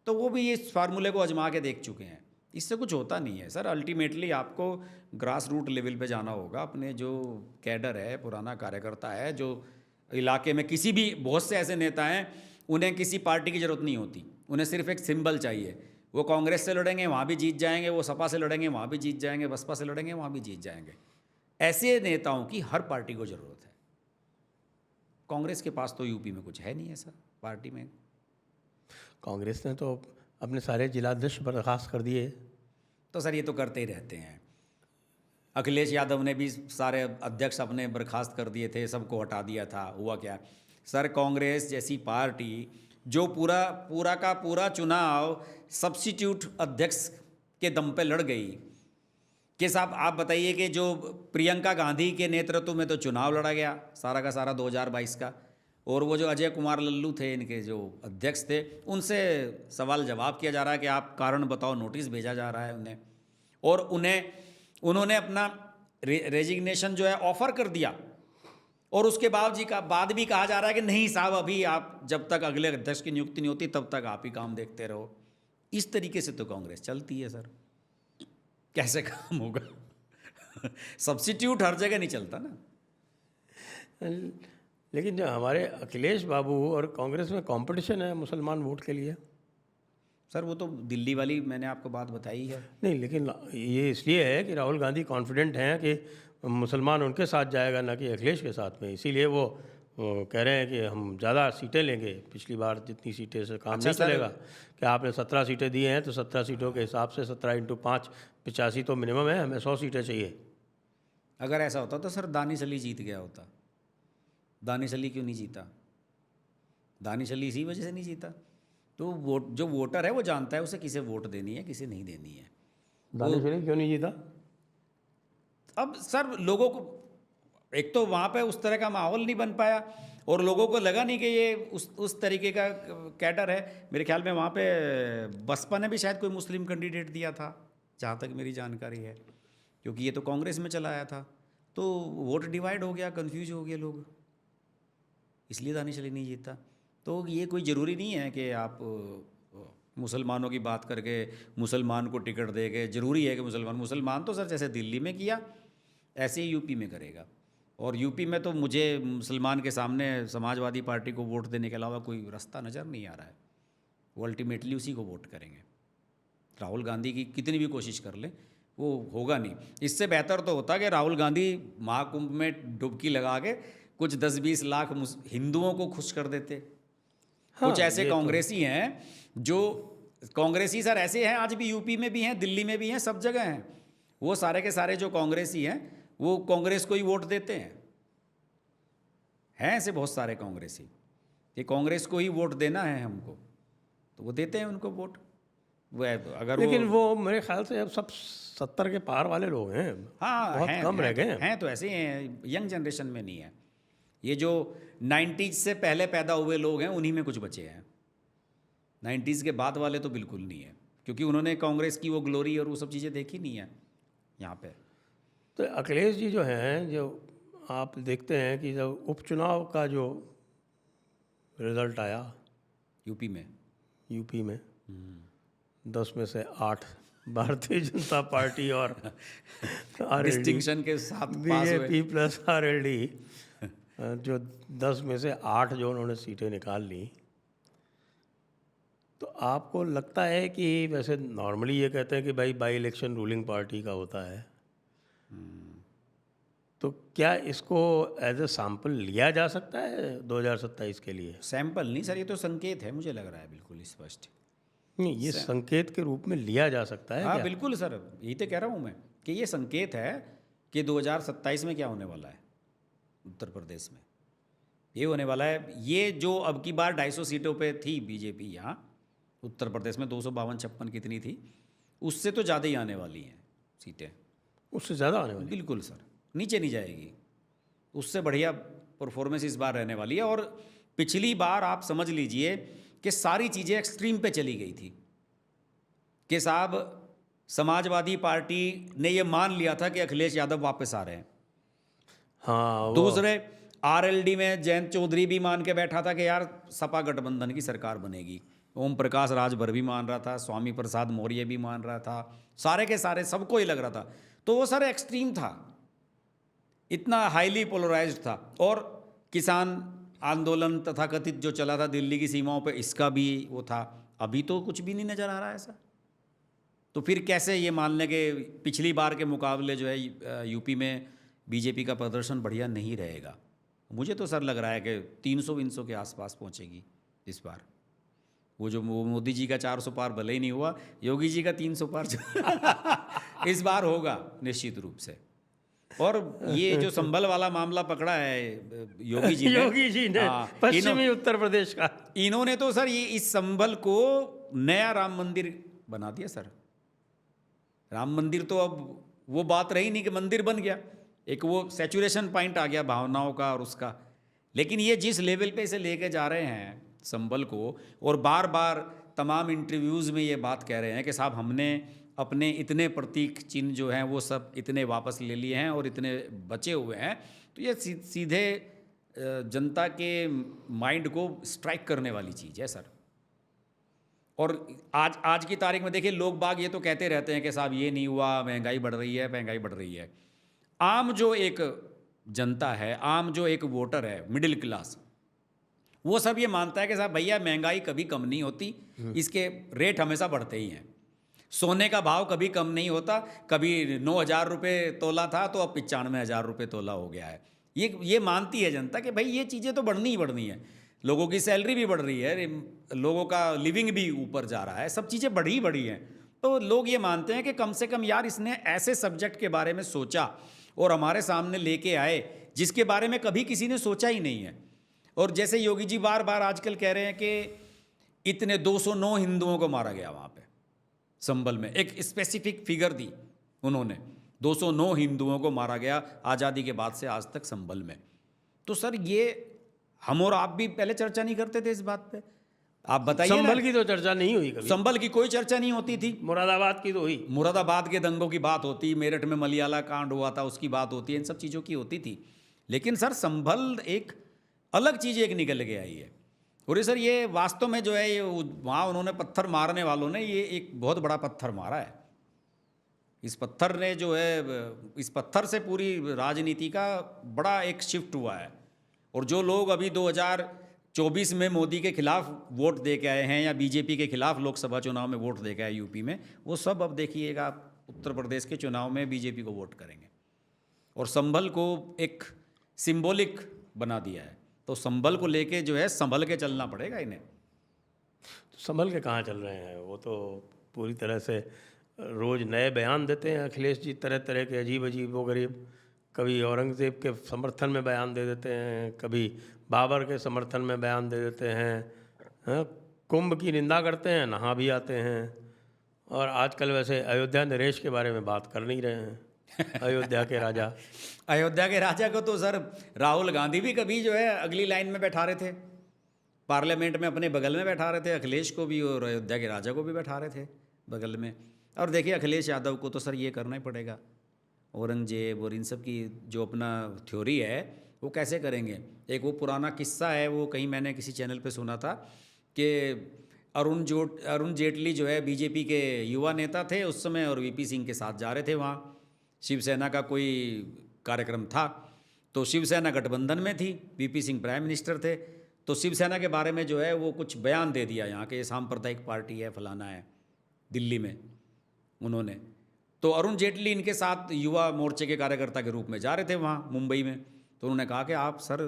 तो वो भी इस फार्मूले को आजमा के देख चुके हैं। इससे कुछ होता नहीं है सर। अल्टीमेटली आपको ग्रास रूट लेवल पे जाना होगा। अपने जो कैडर है, पुराना कार्यकर्ता है, जो इलाके में किसी भी, बहुत से ऐसे नेता हैं उन्हें किसी पार्टी की ज़रूरत नहीं होती, उन्हें सिर्फ एक सिंबल चाहिए। वो कांग्रेस से लड़ेंगे वहाँ भी जीत जाएंगे, वो सपा से लड़ेंगे वहाँ भी जीत जाएंगे, बसपा से लड़ेंगे वहाँ भी जीत जाएंगे। ऐसे नेताओं की हर पार्टी को ज़रूरत है। कांग्रेस के पास तो यूपी में कुछ है नहीं है सर पार्टी में। कांग्रेस ने तो अपने सारे जिलाध्यक्ष बर्खास्त कर दिए। तो सर ये तो करते ही रहते हैं। अखिलेश यादव ने भी सारे अध्यक्ष अपने बर्खास्त कर दिए थे, सबको हटा दिया था। हुआ क्या सर, कांग्रेस जैसी पार्टी जो पूरा का पूरा चुनाव सब्स्टिट्यूट अध्यक्ष के दम पे लड़ गई। कि साहब आप बताइए कि जो प्रियंका गांधी के नेतृत्व में तो चुनाव लड़ा गया सारा का सारा 2022 का, और वो जो अजय कुमार लल्लू थे इनके जो अध्यक्ष थे, उनसे सवाल जवाब किया जा रहा है कि आप कारण बताओ, नोटिस भेजा जा रहा है उन्हें, और उन्होंने अपना रेजिग्नेशन जो है ऑफर कर दिया, और उसके बाद भी कहा जा रहा है कि नहीं साहब अभी आप जब तक अगले अध्यक्ष की नियुक्ति नहीं होती तब तक आप ही काम देखते रहो। इस तरीके से तो कांग्रेस चलती है सर, कैसे काम होगा? सब्स्टिट्यूट हर जगह नहीं चलता ना। लेकिन जो हमारे अखिलेश बाबू और कांग्रेस में कंपटीशन है मुसलमान वोट के लिए। सर वो तो दिल्ली वाली मैंने आपको बात बताई है। नहीं, लेकिन ये इसलिए है कि राहुल गांधी कॉन्फिडेंट हैं कि मुसलमान उनके साथ जाएगा, ना कि अखिलेश के साथ में। इसीलिए वो कह रहे हैं कि हम ज़्यादा सीटें लेंगे, पिछली बार जितनी सीटें से काम नहीं चलेगा। कि आपने 17 सीटें दी हैं तो 17 सीटों के हिसाब से 17 × 5 85 तो मिनिमम है, हमें 100 सीटें चाहिए। अगर ऐसा होता तो सर दानिश अली जीत गया होता। दानिश अली क्यों नहीं जीता? दानिश अली इसी वजह से नहीं जीता। तो जो वोटर है वो जानता है उसे किसे वोट देनी है, किसे नहीं देनी है। दानिश अली क्यों नहीं जीता? अब सर लोगों को एक तो वहाँ पे उस तरह का माहौल नहीं बन पाया, और लोगों को लगा नहीं कि ये उस तरीके का कैडर है। मेरे ख्याल में वहाँ पे बसपा ने भी शायद कोई मुस्लिम कैंडिडेट दिया था, जहाँ तक मेरी जानकारी है, क्योंकि ये तो कांग्रेस में चला आया था। तो वोट डिवाइड हो गया, कंफ्यूज हो गए लोग, इसलिए दानिश अली नहीं जीता। तो ये कोई ज़रूरी नहीं है कि आप मुसलमानों की बात करके मुसलमान को टिकट दे के, ज़रूरी है कि मुसलमान तो सर जैसे दिल्ली में किया ऐसे ही यूपी में करेगा। और यूपी में तो मुझे मुसलमान के सामने समाजवादी पार्टी को वोट देने के अलावा कोई रास्ता नज़र नहीं आ रहा है। वो अल्टीमेटली उसी को वोट करेंगे। राहुल गांधी की कितनी भी कोशिश कर ले वो होगा नहीं। इससे बेहतर तो होता कि राहुल गांधी महाकुंभ में डुबकी लगा के कुछ 10-20 लाख हिंदुओं को खुश कर देते। हाँ, कुछ ऐसे कांग्रेसी हैं जो कांग्रेसी सर ऐसे हैं, आज भी यूपी में भी हैं, दिल्ली में भी हैं, सब जगह हैं। वो सारे के सारे जो कांग्रेसी हैं वो कांग्रेस को ही वोट देते हैं ऐसे बहुत सारे कांग्रेसी कि कांग्रेस को ही वोट देना है हमको, तो वो देते हैं उनको वोट। अगर लेकिन वो मेरे ख्याल से अब सब 70 के पार वाले लोग हैं। हाँ, बहुत कम रह गए हैं तो ऐसे ही हैं, यंग जनरेशन में नहीं है। ये जो 90s से पहले पैदा हुए लोग हैं उन्हीं में कुछ बचे हैं। 90s के बाद वाले तो बिल्कुल नहीं है, क्योंकि उन्होंने कांग्रेस की वो ग्लोरी और वो सब चीज़ें देखी नहीं है यहाँ पे। तो अखिलेश जी जो हैं, जो आप देखते हैं कि जब उपचुनाव का जो रिज़ल्ट आया यूपी में 10 में से 8 भारतीय जनता पार्टी और डिस्टिंक्शन के साथ बीजेपी प्लस आरएलडी, जो 10 में से 8 जो उन्होंने सीटें निकाल ली। तो आपको लगता है कि वैसे नॉर्मली ये कहते हैं कि भाई बाई इलेक्शन रूलिंग पार्टी का होता है, तो क्या इसको एज ए सैंपल लिया जा सकता है 2027 के लिए? सैंपल नहीं सर, ये तो संकेत है, मुझे लग रहा है बिल्कुल स्पष्ट। नहीं, ये संकेत के रूप में लिया जा सकता है हाँ क्या? बिल्कुल सर, यही तो कह रहा हूँ मैं कि ये संकेत है कि 2027 में क्या होने वाला है उत्तर प्रदेश में। ये होने वाला है, ये जो अब की बार 250 सीटों पे थी बीजेपी यहाँ उत्तर प्रदेश में, 252-56 कितनी थी, उससे तो ज़्यादा ही आने वाली हैं सीटें। उससे ज़्यादा आने वाली? बिल्कुल सर, नीचे नहीं जाएगी, उससे बढ़िया परफॉर्मेंस इस बार रहने वाली है। और पिछली बार आप समझ लीजिए कि सारी चीज़ें एक्सट्रीम पे चली गई थी कि साहब समाजवादी पार्टी ने ये मान लिया था कि अखिलेश यादव वापस आ रहे हैं। हाँ, दूसरे आरएलडी में जयंत चौधरी भी मान के बैठा था कि यार सपा गठबंधन की सरकार बनेगी। ओम प्रकाश राजभर भी मान रहा था, स्वामी प्रसाद मौर्य भी मान रहा था, सारे के सारे सबको ही लग रहा था। तो वो सर एक्सट्रीम था, इतना हाईली पोलराइज्ड था। और किसान आंदोलन तथाकथित जो चला था दिल्ली की सीमाओं पे, इसका भी वो था। अभी तो कुछ भी नहीं नज़र आ रहा है ऐसा। तो फिर कैसे ये मान लें कि पिछली बार के मुकाबले जो है यूपी में बीजेपी का प्रदर्शन बढ़िया नहीं रहेगा। मुझे तो सर लग रहा है कि 300 के आसपास पहुंचेगी इस बार। वो जो मोदी जी का 400 पार भले ही नहीं हुआ, योगी जी का 300 पार इस बार होगा निश्चित रूप से। और ये जो संभल वाला मामला पकड़ा है योगी जी ने, योगी जी ने पश्चिमी उत्तर प्रदेश का, इन्होंने तो सर ये इस संभल को नया राम मंदिर बना दिया सर। राम मंदिर तो अब वो बात रही नहीं कि मंदिर बन गया, एक वो सैचुरेशन पॉइंट आ गया भावनाओं का और उसका। लेकिन ये जिस लेवल पे इसे लेके जा रहे हैं संभल को, और बार बार तमाम इंटरव्यूज़ में ये बात कह रहे हैं कि साहब हमने अपने इतने प्रतीक चिन्ह जो हैं वो सब इतने वापस ले लिए हैं और इतने बचे हुए हैं, तो ये सीधे जनता के माइंड को स्ट्राइक करने वाली चीज़ है सर। और आज की तारीख में देखिए, लोग बाग ये तो कहते रहते हैं कि साहब ये नहीं हुआ, महंगाई बढ़ रही है, महंगाई बढ़ रही है। आम जो एक जनता है, आम जो एक वोटर है, मिडिल क्लास, वो सब ये मानता है कि साहब भैया महंगाई कभी कम नहीं होती, इसके रेट हमेशा बढ़ते ही हैं। सोने का भाव कभी कम नहीं होता, कभी 9,000 रुपये तोला था तो अब 95,000 रुपये तोला हो गया है। ये मानती है जनता कि भाई ये चीज़ें तो बढ़नी ही बढ़नी है। लोगों की सैलरी भी बढ़ रही है, लोगों का लिविंग भी ऊपर जा रहा है, सब चीज़ें बढ़ी बढ़ी हैं। तो लोग ये मानते हैं कि कम से कम यार इसने ऐसे सब्जेक्ट के बारे में सोचा और हमारे सामने लेके आए जिसके बारे में कभी किसी ने सोचा ही नहीं है। और जैसे योगी जी बार बार आजकल कह रहे हैं कि इतने 209 हिंदुओं को मारा गया वहाँ पे संभल में, एक स्पेसिफिक फिगर दी उन्होंने, 209 हिंदुओं को मारा गया आज़ादी के बाद से आज तक संभल में। तो सर ये हम और आप भी पहले चर्चा नहीं करते थे इस बात पे, आप बताइए। संभल की तो चर्चा नहीं हुई कभी, संभल की कोई चर्चा नहीं होती थी। मुरादाबाद की तो हुई, मुरादाबाद के दंगों की बात होती, मेरठ में मलियाला कांड हुआ था उसकी बात होती है, इन सब चीज़ों की होती थी। लेकिन सर संभल एक अलग चीज़ एक निकल के आई है। और सर ये वास्तव में जो है ये वहाँ उन्होंने पत्थर मारने वालों ने ये एक बहुत बड़ा पत्थर मारा है। इस पत्थर ने जो है, इस पत्थर से पूरी राजनीति का बड़ा एक शिफ्ट हुआ है। और जो लोग अभी 2024 में मोदी के खिलाफ वोट दे के आए हैं या बीजेपी के खिलाफ लोकसभा चुनाव में वोट दे के आए यूपी में, वो सब अब देखिएगा उत्तर प्रदेश के चुनाव में बीजेपी को वोट करेंगे। और संभल को एक सिंबॉलिक बना दिया है, तो संभल को लेके जो है संभल के चलना पड़ेगा इन्हें। तो संभल के कहाँ चल रहे हैं, वो तो पूरी तरह से रोज़ नए बयान देते हैं अखिलेश जी, तरह तरह के अजीब अजीब वो गरीब। कभी औरंगज़ेब के समर्थन में बयान दे देते हैं, कभी बाबर के समर्थन में बयान दे देते हैं, कुंभ की निंदा करते हैं, नहा भी आते हैं। और आजकल वैसे अयोध्या नरेश के बारे में बात कर नहीं रहे हैं, अयोध्या के राजा। अयोध्या के राजा को तो सर राहुल गांधी भी कभी जो है अगली लाइन में बैठा रहे थे, पार्लियामेंट में अपने बगल में बैठा रहे थे अखिलेश को भी, और अयोध्या के राजा को भी बैठा रहे थे बगल में। और देखिए अखिलेश यादव को तो सर ये करना ही पड़ेगा, औरंगजेब और इन सब की जो अपना थ्योरी है वो कैसे करेंगे। एक वो पुराना किस्सा है, वो कहीं मैंने किसी चैनल पे सुना था कि अरुण जेटली जो है बीजेपी के युवा नेता थे उस समय, और वीपी सिंह के साथ जा रहे थे वहाँ, शिवसेना का कोई कार्यक्रम था, तो शिवसेना गठबंधन में थी, वीपी सिंह प्राइम मिनिस्टर थे, तो शिवसेना के बारे में जो है वो कुछ बयान दे दिया यहाँ के सांप्रदायिक पार्टी है, फलाना है, दिल्ली में उन्होंने। तो अरुण जेटली इनके साथ युवा मोर्चे के कार्यकर्ता के रूप में जा रहे थे वहाँ मुंबई में। तो उन्होंने कहा कि आप सर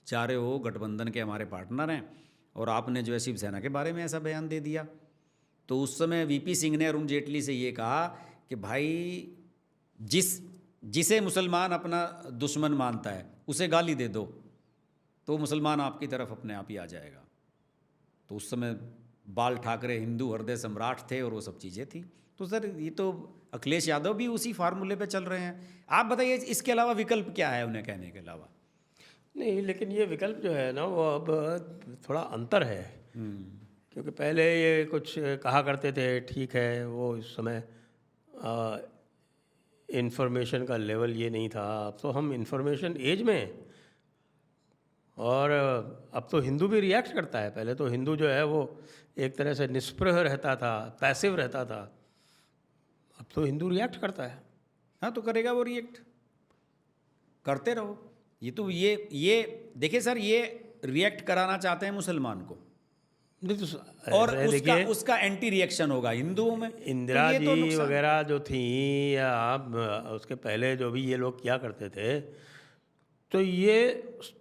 जा रहे हो, गठबंधन के हमारे पार्टनर हैं, और आपने जो है शिवसेना के बारे में ऐसा बयान दे दिया। तो उस समय वीपी सिंह ने अरुण जेटली से ये कहा कि भाई जिसे मुसलमान अपना दुश्मन मानता है उसे गाली दे दो, तो मुसलमान आपकी तरफ अपने आप ही आ जाएगा। तो उस समय बाल ठाकरे हिंदू हृदय सम्राट थे और वो सब चीज़ें थी। तो सर ये तो अखिलेश यादव भी उसी फार्मूले पे चल रहे हैं। आप बताइए इसके अलावा विकल्प क्या है उन्हें कहने के अलावा? नहीं, लेकिन ये विकल्प जो है ना वो अब थोड़ा अंतर है, क्योंकि पहले ये कुछ कहा करते थे, ठीक है, वो इस समय इंफॉर्मेशन का लेवल ये नहीं था। अब तो हम इंफॉर्मेशन एज में हैं, और अब तो हिंदू भी रिएक्ट करता है। पहले तो हिंदू जो है वो एक तरह से निष्प्रह रहता था, पैसिव रहता था। अब तो हिंदू रिएक्ट करता है। हाँ, तो करेगा वो, रिएक्ट करते रहो। ये तो ये देखिए सर, ये रिएक्ट कराना चाहते हैं मुसलमान को, नहीं तो और देखिए उसका एंटी रिएक्शन होगा हिंदुओं में। इंदिरा तो ये तो जी नुकसान- वगैरह जो थी, या आप उसके पहले जो भी ये लोग किया करते थे, तो ये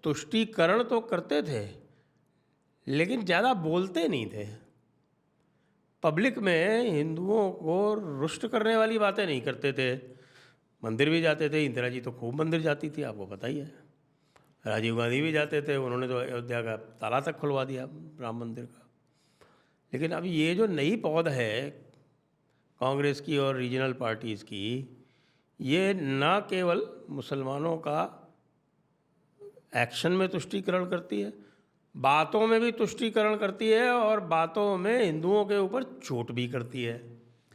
तुष्टीकरण तो करते थे लेकिन ज़्यादा बोलते नहीं थे। पब्लिक में हिंदुओं को रुष्ट करने वाली बातें नहीं करते थे। मंदिर भी जाते थे, इंदिरा जी तो खूब मंदिर जाती थी, आपको पता ही है। राजीव गांधी भी जाते थे, उन्होंने तो अयोध्या का ताला तक खुलवा दिया राम मंदिर का। लेकिन अब ये जो नई पौध है कांग्रेस की और रीजनल पार्टीज़ की, ये ना केवल मुसलमानों का एक्शन में तुष्टीकरण करती है, बातों में भी तुष्टीकरण करती है, और बातों में हिंदुओं के ऊपर चोट भी करती है।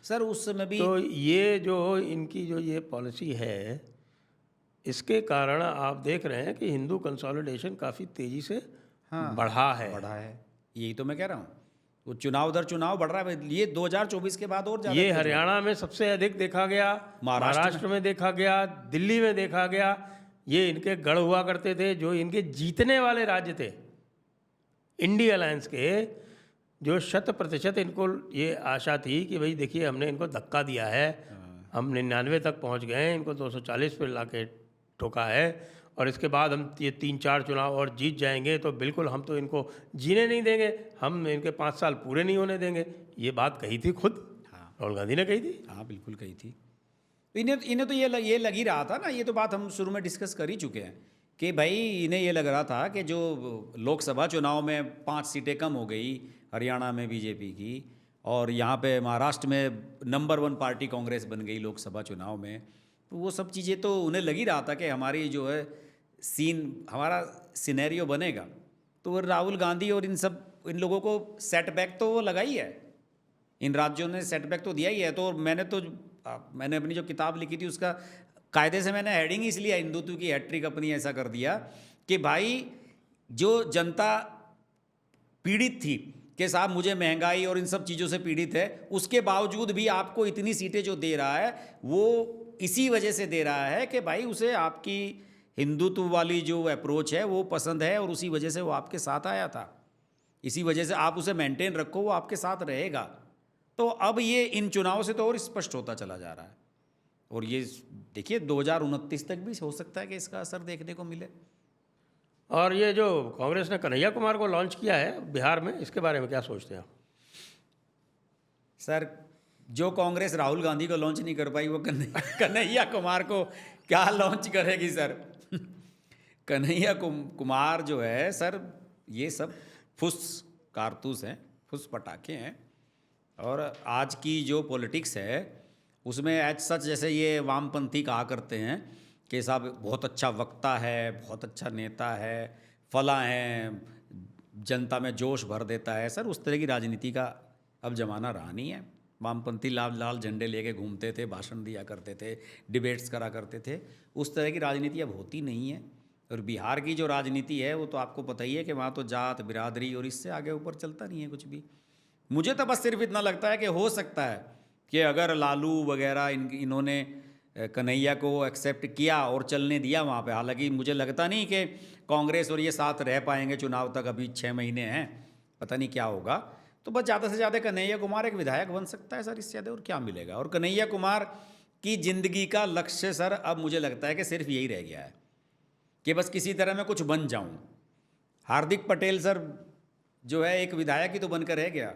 सर उस समय भी तो ये जो इनकी जो ये पॉलिसी है, इसके कारण आप देख रहे हैं कि हिंदू कंसोलिडेशन काफ़ी तेज़ी से बढ़ा है। यही तो मैं कह रहा हूँ, वो चुनाव दर चुनाव बढ़ रहा है। ये 2024 के बाद और ज़्यादा ये हरियाणा में सबसे अधिक देखा गया, महाराष्ट्र में देखा गया, दिल्ली में देखा गया। ये इनके गढ़ हुआ करते थे, जो इनके जीतने वाले राज्य थे इंडिया अलायंस के, जो 100% इनको ये आशा थी कि भाई देखिए हमने इनको धक्का दिया है, हम 99 तक पहुंच गए हैं, इनको 240 पे ला के ठोका है, और इसके बाद हम ये 3-4 चुनाव और जीत जाएंगे तो बिल्कुल हम तो इनको जीने नहीं देंगे, हम इनके 5 साल पूरे नहीं होने देंगे। ये बात कही थी खुद राहुल गांधी ने कही थी। हाँ बिल्कुल कही थी। इन्हें तो ये लग ही रहा था ना, ये तो बात हम शुरू में डिस्कस कर ही चुके हैं कि भाई इन्हें ये लग रहा था कि जो लोकसभा चुनाव में 5 सीटें कम हो गई हरियाणा में बीजेपी की, और यहाँ पे महाराष्ट्र में नंबर 1 पार्टी कांग्रेस बन गई लोकसभा चुनाव में, तो वो सब चीज़ें तो उन्हें लग ही रहा था कि हमारी जो है हमारा सिनेरियो बनेगा। तो राहुल गांधी और इन लोगों को सेटबैक तो वो लगा ही है, इन राज्यों ने सेटबैक तो दिया ही है। तो मैंने अपनी जो किताब लिखी थी उसका कायदे से मैंने हेडिंग इसलिए हिंदुत्व की हैट्रिक अपनी ऐसा कर दिया कि भाई जो जनता पीड़ित थी कि साहब मुझे महंगाई और इन सब चीज़ों से पीड़ित है, उसके बावजूद भी आपको इतनी सीटें जो दे रहा है वो इसी वजह से दे रहा है कि भाई उसे आपकी हिंदुत्व वाली जो अप्रोच है वो पसंद है, और उसी वजह से वो आपके साथ आया था। इसी वजह से आप उसे मेंटेन रखो, वो आपके साथ रहेगा। तो अब ये इन चुनावों से तो और स्पष्ट होता चला जा रहा है, और ये देखिए 2029 तक भी हो सकता है कि इसका असर देखने को मिले। और ये जो कांग्रेस ने कन्हैया कुमार को लॉन्च किया है बिहार में, इसके बारे में क्या सोचते हैं आप? सर जो कांग्रेस राहुल गांधी को लॉन्च नहीं कर पाई वो कन्हैया कुमार को क्या लॉन्च करेगी सर? कन्हैया कुमार जो है सर, ये सब फुस कारतूस हैं, फुस पटाखे हैं। और आज की जो पॉलिटिक्स है उसमें एज सच, जैसे ये वामपंथी कहा करते हैं कि साहब बहुत अच्छा वक्ता है, बहुत अच्छा नेता है, फला है, जनता में जोश भर देता है। सर उस तरह की राजनीति का अब ज़माना रहा नहीं है। वामपंथी लाल लाल झंडे लेके घूमते थे, भाषण दिया करते थे, डिबेट्स करा करते थे। उस तरह की राजनीति अब होती नहीं है। और बिहार की जो राजनीति है वो तो आपको पता ही है कि वहाँ तो जात बिरादरी और इससे आगे ऊपर चलता नहीं है कुछ भी। मुझे तो बस सिर्फ इतना लगता है कि हो सकता है कि अगर लालू वगैरह इन्होंने कन्हैया को एक्सेप्ट किया और चलने दिया वहाँ पे, हालांकि मुझे लगता नहीं कि कांग्रेस और ये साथ रह पाएंगे चुनाव तक, अभी 6 महीने हैं, पता नहीं क्या होगा। तो बस ज़्यादा से ज़्यादा कन्हैया कुमार एक विधायक बन सकता है सर, इससे ज़्यादा और क्या मिलेगा। और कन्हैया कुमार कि जिंदगी का लक्ष्य सर अब मुझे लगता है कि सिर्फ यही रह गया है कि बस किसी तरह मैं कुछ बन जाऊं। हार्दिक पटेल सर जो है एक विधायक ही तो बनकर रह गया।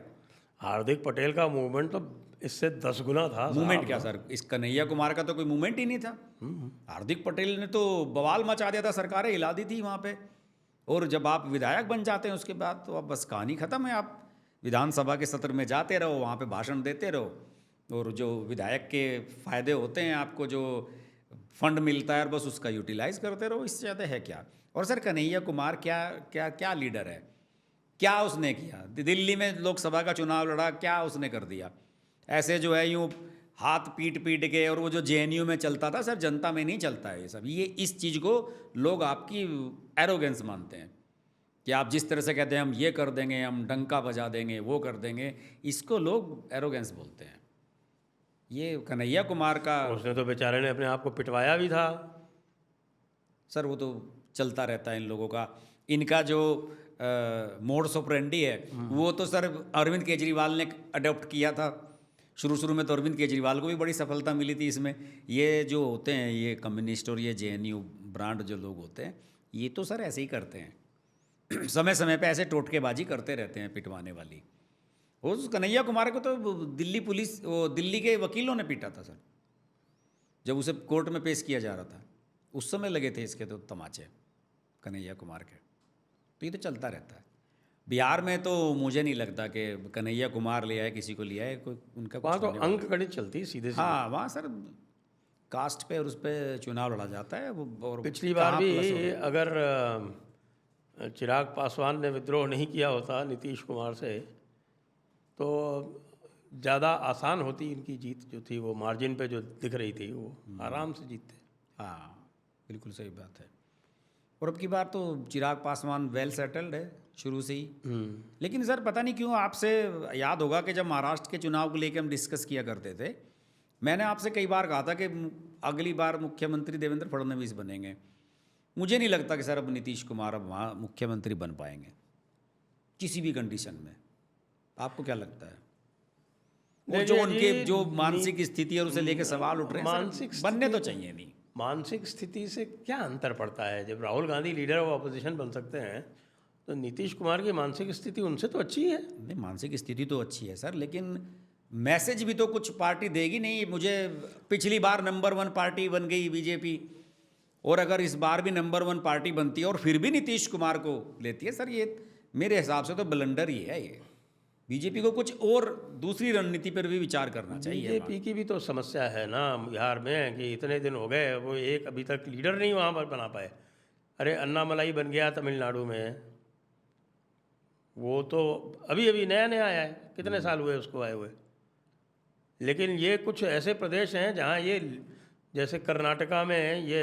हार्दिक पटेल का मूवमेंट तो इससे 10 गुना था मूवमेंट साहब। क्या सर, इस कन्हैया कुमार का तो कोई मूवमेंट ही नहीं था। हार्दिक पटेल ने तो बवाल मचा दिया था, सरकारें हिला दी थी वहाँ पे। और जब आप विधायक बन जाते हैं उसके बाद तो अब बस कहानी खत्म है। आप विधानसभा के सत्र में जाते रहो, वहाँ पे भाषण देते रहो, और जो विधायक के फायदे होते हैं, आपको जो फंड मिलता है, बस उसका यूटिलाइज करते रहो। इससे ज़्यादा है क्या। और सर कन्हैया कुमार क्या क्या क्या लीडर है, क्या उसने किया। दिल्ली में लोकसभा का चुनाव लड़ा, क्या उसने कर दिया। ऐसे जो है यूँ हाथ पीट पीट के, और वो जो जेएनयू में चलता था सर, जनता में नहीं चलता है ये सब। ये इस चीज़ को लोग आपकी एरोगेंस मानते हैं कि आप जिस तरह से कहते हैं हम ये कर देंगे, हम डंका बजा देंगे, वो कर देंगे, इसको लोग एरोगेंस बोलते हैं। ये कन्हैया कुमार का उसने तो बेचारे ने अपने आप को पिटवाया भी था। सर वो तो चलता रहता है इन लोगों का। इनका जो मोड्स ऑपरेंडी है वो तो सर अरविंद केजरीवाल ने अडॉप्ट किया था। शुरू में तो अरविंद केजरीवाल को भी बड़ी सफलता मिली थी इसमें। ये जो होते हैं ये कम्युनिस्ट और ये जेएनयू ब्रांड जो लोग होते हैं, ये तो सर ऐसे ही करते हैं समय समय पे ऐसे टोटकेबाजी करते रहते हैं पिटवाने वाली। उस कन्हैया कुमार को तो दिल्ली पुलिस, वो दिल्ली के वकीलों ने पीटा था सर, जब उसे कोर्ट में पेश किया जा रहा था। उस समय लगे थे इसके तो तमाचे कन्हैया कुमार के। तो ये तो चलता रहता है। बिहार में तो मुझे नहीं लगता कि कन्हैया कुमार लिया है, किसी को लिया है, कोई उनका वहाँ तो होने वाला अंक गणित चलती है सीधे है। सीधे। हाँ वहाँ सर कास्ट पे और उस पर चुनाव लड़ा जाता है वो। और पिछली बार कहाँ भी plus हो गया। अगर चिराग पासवान ने विद्रोह नहीं किया होता नीतीश कुमार से, तो ज़्यादा आसान होती इनकी जीत जो थी। वो मार्जिन पे जो दिख रही थी, वो आराम से जीतते। हाँ बिल्कुल सही बात है। और अब की बार तो चिराग पासवान वेल सेटल्ड है शुरू से ही। लेकिन सर पता नहीं क्यों, आपसे याद होगा कि जब महाराष्ट्र के चुनाव को लेकर हम डिस्कस किया करते थे, मैंने आपसे कई बार कहा था कि अगली बार मुख्यमंत्री देवेंद्र फडणवीस बनेंगे। मुझे नहीं लगता कि सर अब नीतीश कुमार अब वहाँ मुख्यमंत्री बन पाएंगे किसी भी कंडीशन में। आपको क्या लगता है? और जो देखिए उनके जी, जो मानसिक स्थिति है उसे लेके सवाल उठ रहे हैं, मानसिक सर, बनने तो चाहिए नहीं। मानसिक स्थिति से क्या अंतर पड़ता है? जब Rahul Gandhi leader of opposition बन सकते हैं, तो नीतीश कुमार की मानसिक स्थिति उनसे तो अच्छी है। नहीं मानसिक स्थिति तो अच्छी है सर, लेकिन मैसेज भी तो कुछ पार्टी देगी नहीं। मुझे पिछली बार नंबर 1 पार्टी बन गई बीजेपी, और अगर इस बार भी नंबर 1 पार्टी बनती है और फिर भी नीतीश कुमार को लेती है, सर ये मेरे हिसाब से तो ब्लंडर ही है। ये बीजेपी को कुछ और दूसरी रणनीति पर भी विचार करना चाहिए। बीजेपी की भी तो समस्या है ना बिहार में, कि इतने दिन हो गए वो एक अभी तक लीडर नहीं वहाँ पर बना पाए। अरे अन्नामलाई बन गया तमिलनाडु में, वो तो अभी अभी नया नया आया है, कितने साल हुए उसको आए हुए। लेकिन ये कुछ ऐसे प्रदेश हैं जहाँ ये, जैसे कर्नाटका में ये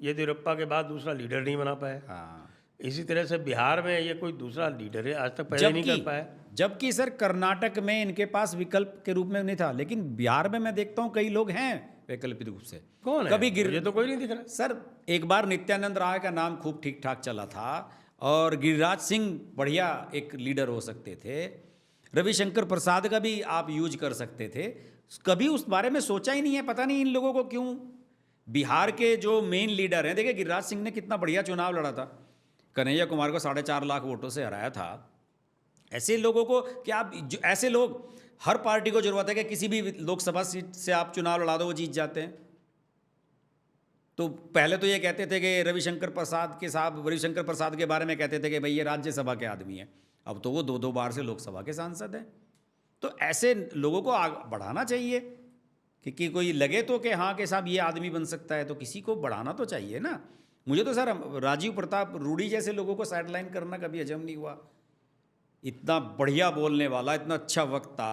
येदियुरप्पा के बाद दूसरा लीडर नहीं बना पाए। हाँ, इसी तरह से बिहार में ये कोई दूसरा लीडर है आज तक पहले नहीं कर पाया। जबकि सर कर्नाटक में इनके पास विकल्प के रूप में नहीं था, लेकिन बिहार में मैं देखता हूँ कई लोग हैं वैकल्पिक रूप से। कौन है? कभी मुझे तो कोई नहीं दिख रहा। सर एक बार नित्यानंद राय का नाम खूब ठीक ठाक चला था, और गिरिराज सिंह बढ़िया एक लीडर हो सकते थे। रविशंकर प्रसाद का भी आप यूज कर सकते थे। कभी उस बारे में सोचा ही नहीं है। पता नहीं इन लोगों को क्यों। बिहार के जो मेन लीडर हैं, देखिए गिरिराज सिंह ने कितना बढ़िया चुनाव लड़ा था, कन्हैया कुमार को 4.5 लाख वोटों से हराया था। ऐसे लोगों को क्या आप, ऐसे लोग हर पार्टी को जरूरत है कि किसी भी लोकसभा सीट से आप चुनाव लड़ा दो वो जीत जाते हैं। तो पहले तो ये कहते थे कि रविशंकर प्रसाद के बारे में कहते थे कि भाई ये राज्यसभा के आदमी हैं। अब तो वो 2 बार से लोकसभा के सांसद हैं। तो ऐसे लोगों को आगे बढ़ाना चाहिए कि कोई लगे तो कि हाँ कि साहब ये आदमी बन सकता है, तो किसी को बढ़ाना तो चाहिए ना। मुझे तो सर राजीव प्रताप रूडी जैसे लोगों को साइडलाइन करना कभी हजम नहीं हुआ। इतना बढ़िया बोलने वाला, इतना अच्छा वक्ता,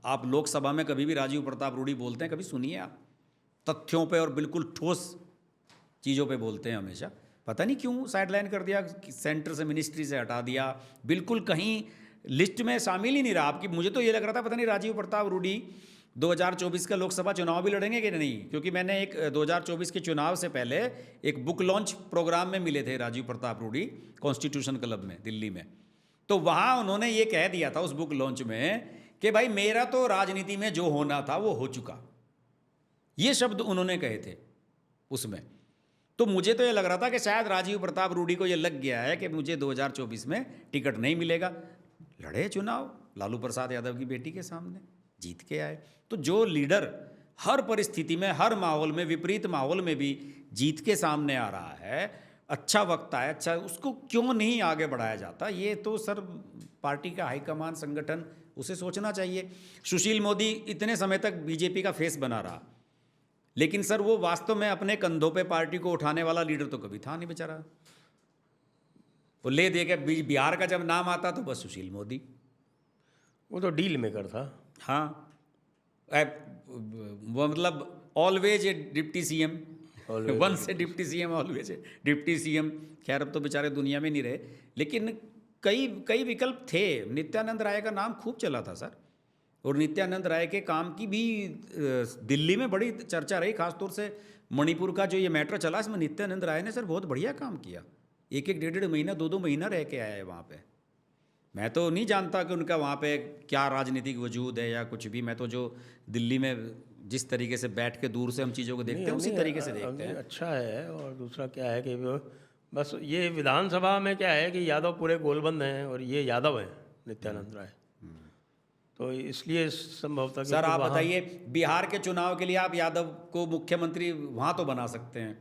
आप लोकसभा में कभी भी राजीव प्रताप रूडी बोलते हैं, कभी सुनिए आप। तथ्यों पे और बिल्कुल ठोस चीज़ों पे बोलते हैं हमेशा। पता नहीं क्यों साइडलाइन कर दिया, सेंटर से मिनिस्ट्री से हटा दिया, बिल्कुल कहीं लिस्ट में शामिल ही नहीं रहा आपकी। मुझे तो ये लग रहा था पता नहीं राजीव प्रताप रूडी 2024 का लोकसभा चुनाव भी लड़ेंगे कि नहीं, क्योंकि मैंने एक 2024 के चुनाव से पहले एक बुक लॉन्च प्रोग्राम में मिले थे राजीव प्रताप रूडी कॉन्स्टिट्यूशन क्लब में दिल्ली में। तो वहाँ उन्होंने ये कह दिया था उस बुक लॉन्च में कि भाई मेरा तो राजनीति में जो होना था वो हो चुका, ये शब्द उन्होंने कहे थे उसमें। तो मुझे तो ये लग रहा था कि शायद राजीव प्रताप रूडी को ये लग गया है कि मुझे 2024 में टिकट नहीं मिलेगा। लड़े चुनाव लालू प्रसाद यादव की बेटी के सामने, जीत के आए। तो जो लीडर हर परिस्थिति में, हर माहौल में, विपरीत माहौल में भी जीत के सामने आ रहा है, अच्छा वक्त आया, अच्छा, उसको क्यों नहीं आगे बढ़ाया जाता? ये तो सर पार्टी का हाईकमान, संगठन, उसे सोचना चाहिए। सुशील मोदी इतने समय तक बीजेपी का फेस बना रहा, लेकिन सर वो वास्तव में अपने कंधों पे पार्टी को उठाने वाला लीडर तो कभी था नहीं बेचारा। वो ले दे के बिहार का जब नाम आता तो बस सुशील मोदी, वो तो डील मेकर था। हाँ, वो मतलब always a deputy CM, one से deputy CM, always a deputy CM. खैर अब तो बेचारे दुनिया में नहीं रहे, लेकिन कई विकल्प थे। नित्यानंद राय का नाम खूब चला था सर, और नित्यानंद राय के काम की भी दिल्ली में बड़ी चर्चा रही। खासतौर से मणिपुर का जो ये मैटर चला, इसमें नित्यानंद राय ने सर बहुत बढ़िया काम किया। एक डेढ़ महीना, दो महीना रह के आया है वहाँ पे। मैं तो नहीं जानता कि उनका वहाँ पे क्या राजनीतिक वजूद है या कुछ भी। मैं तो जो दिल्ली में जिस तरीके से बैठ के दूर से हम चीज़ों को देखते हैं उसी तरीके से देखते हैं। अच्छा है। और दूसरा क्या है कि बस ये विधानसभा में क्या है कि यादव पूरे गोलबंद हैं, और ये यादव हैं नित्यानंद राय, तो इसलिए संभवतः। सर आप बताइए, बिहार के चुनाव के लिए आप यादव को मुख्यमंत्री वहाँ तो बना सकते हैं,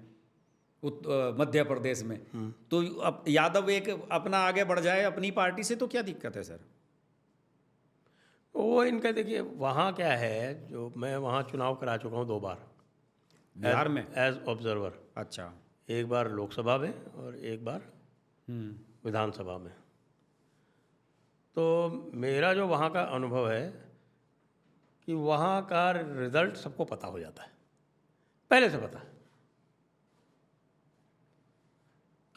मध्य प्रदेश में, तो अब यादव एक अपना आगे बढ़ जाए अपनी पार्टी से, तो क्या दिक्कत है सर? वो इनका देखिए, वहाँ क्या है, जो मैं वहाँ चुनाव करा चुका हूँ 2 बार बिहार में एज ऑब्जर्वर। अच्छा। एक बार लोकसभा में और एक बार विधानसभा में। तो मेरा जो वहाँ का अनुभव है कि वहाँ का रिजल्ट सबको पता हो जाता है, पहले से पता है।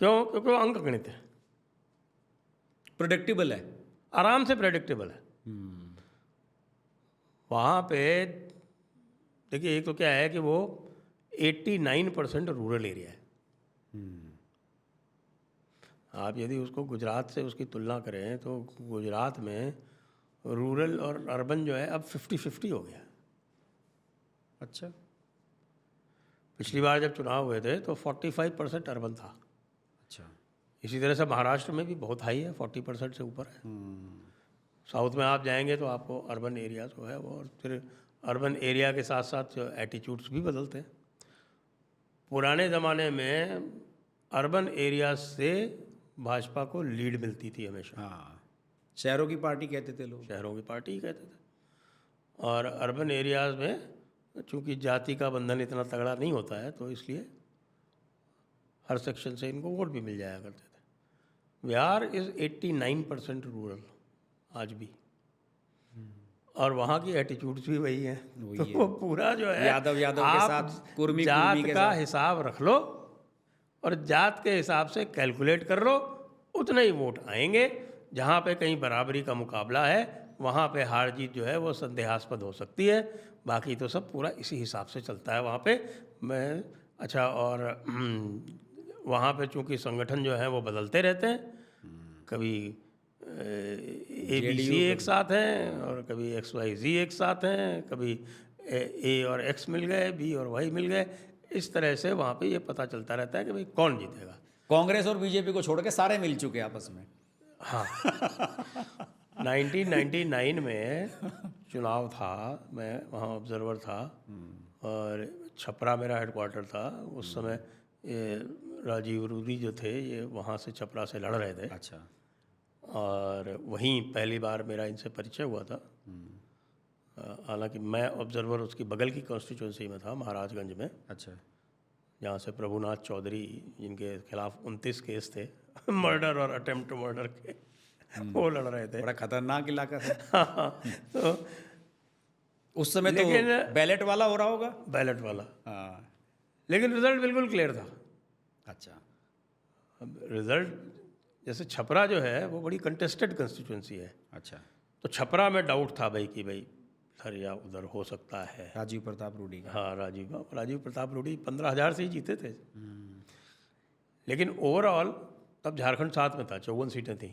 क्यों? क्योंकि वो अंक गणित है, प्रेडिक्टेबल है, आराम से प्रेडिक्टेबल है। वहाँ पे देखिए, एक तो क्या है कि वो 89% रूरल एरिया है। आप यदि उसको गुजरात से उसकी तुलना करें तो गुजरात में रूरल और अर्बन जो है अब 50-50 हो गया। अच्छा। पिछली बार जब चुनाव हुए थे तो 45% अर्बन था। अच्छा। इसी तरह से महाराष्ट्र में भी बहुत हाई है, 40% से ऊपर है। साउथ में आप जाएंगे तो आपको अर्बन एरिया जो है वो, और फिर अर्बन एरिया के साथ साथ जो एटीट्यूड्स भी बदलते हैं। पुराने ज़माने में अर्बन एरिया से भाजपा को लीड मिलती थी हमेशा। हाँ, शहरों की पार्टी कहते थे लोग, शहरों की पार्टी ही कहते थे। और अर्बन एरियाज़ में चूंकि जाति का बंधन इतना तगड़ा नहीं होता है, तो इसलिए हर सेक्शन से इनको वोट भी मिल जाया करते थे। बिहार इज़ 89% रूरल आज भी, और वहाँ की एटीट्यूड्स भी वही हैं। तो वो पूरा जो है यादव के साथ कुर्मी जात के का साथ हिसाब रख लो और जात के हिसाब से कैलकुलेट कर लो, उतने ही वोट आएंगे। जहाँ पे कहीं बराबरी का मुकाबला है वहाँ पे हार जीत जो है वो संदेहास्पद हो सकती है, बाकी तो सब पूरा इसी हिसाब से चलता है वहाँ पे। अच्छा, और वहाँ पे चूँकि संगठन जो है वो बदलते रहते हैं, कभी ABC एक साथ हैं और कभी XYZ एक साथ हैं, कभी A और X मिल गए, B और Y मिल गए। इस तरह से वहाँ पे ये पता चलता रहता है कि भाई कौन जीतेगा। कांग्रेस और बीजेपी को छोड़ के सारे मिल चुके आपस में। हाँ 1999 में चुनाव था, मैं वहाँ ऑब्जर्वर था, और छपरा मेरा हेडक्वार्टर था। उस समय ये राजीव रूडी जो थे ये वहाँ से छपरा से लड़ रहे थे। अच्छा। और वहीं पहली बार मेरा इनसे परिचय हुआ था। हालांकि मैं ऑब्जर्वर उसकी बगल की कॉन्स्टिट्यूंसी में था, महाराजगंज में। अच्छा। जहाँ से प्रभुनाथ चौधरी, जिनके खिलाफ 29 केस थे मर्डर और अटेम्प्ट टू मर्डर के, वो लड़ रहे थे। बड़ा खतरनाक इलाका था। हाँ, तो उस समय तो बैलेट वाला हो रहा होगा। बैलेट वाला, हाँ। लेकिन रिजल्ट बिल्कुल क्लियर था। अच्छा। अब रिजल्ट जैसे छपरा जो है वो बड़ी कंटेस्टेड कंस्टिट्यूंसी है। अच्छा। तो छपरा में डाउट था भाई कि भाई इधर या उधर हो सकता है। राजीव प्रताप रूडी का। हाँ, राजीव प्रताप रूडी 15,000 से ही जीते थे। लेकिन ओवरऑल तब झारखंड साथ में था, 54 सीटें थी।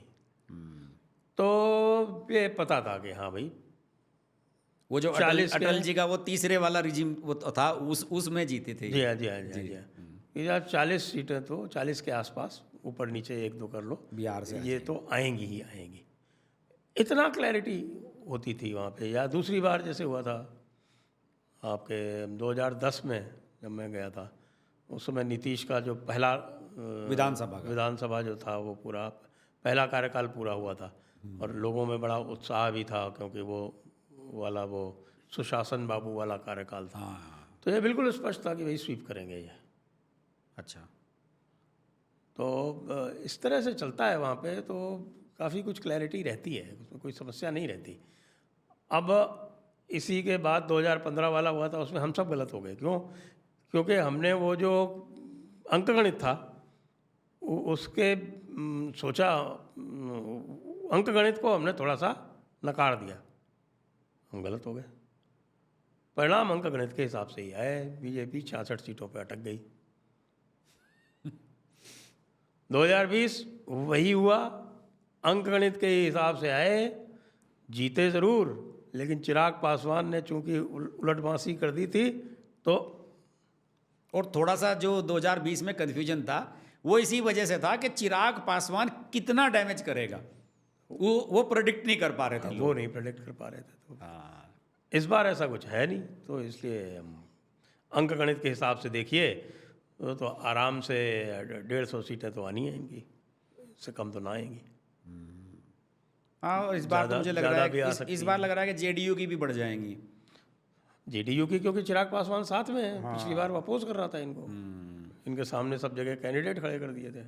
तो ये पता था कि हाँ भाई वो जो अटल जी का वो तीसरे वाला रिजिम वो था, उसमें जीते थे। जी हाँ, जी हाँ, जी हाँ। इधर 40 सीटें तो 40 के आसपास, ऊपर नीचे 1-2 कर लो, बिहार से ये तो आएंगी ही आएंगी। इतना क्लैरिटी होती थी वहाँ पे। या दूसरी बार जैसे हुआ था आपके 2010 में जब मैं गया था, उस समय नीतीश का जो पहला विधानसभा जो था वो पूरा पहला कार्यकाल पूरा हुआ था, और लोगों में बड़ा उत्साह भी था क्योंकि वो सुशासन बाबू वाला कार्यकाल था। तो ये बिल्कुल स्पष्ट था कि भाई स्वीप करेंगे ये। अच्छा, तो इस तरह से चलता है वहाँ पे, तो काफ़ी कुछ क्लैरिटी रहती है, उसमें कोई समस्या नहीं रहती। अब इसी के बाद 2015 वाला हुआ था, उसमें हम सब गलत हो गए। क्यों? क्योंकि हमने वो जो अंकगणित था उसके सोचा, अंकगणित को हमने थोड़ा सा नकार दिया, हम गलत हो गए। परिणाम अंकगणित के हिसाब से ही आए, बीजेपी 66 सीटों पे अटक गई। 2020 वही हुआ, अंकगणित के हिसाब से आए, जीते ज़रूर, लेकिन चिराग पासवान ने चूंकि उलटबांसी कर दी थी तो। और थोड़ा सा जो 2020 में कन्फ्यूजन था वो इसी वजह से था कि चिराग पासवान कितना डैमेज करेगा, वो प्रेडिक्ट नहीं कर पा रहे थे, वो नहीं प्रेडिक्ट कर पा रहे थे। तो हाँ, इस बार ऐसा कुछ है नहीं, तो इसलिए अंकगणित के हिसाब से देखिए तो आराम से 150 सीटें तो आनी हैं इनकी, इससे कम तो ना आएंगी। हाँ, और इस बार तो मुझे लग रहा है इस बार लग रहा है कि जेडीयू की भी बढ़ जाएंगी। जेडीयू की, क्योंकि चिराग पासवान साथ में है। हाँ। पिछली बार वो अपोज कर रहा था इनको, इनके सामने सब जगह कैंडिडेट खड़े कर दिए थे।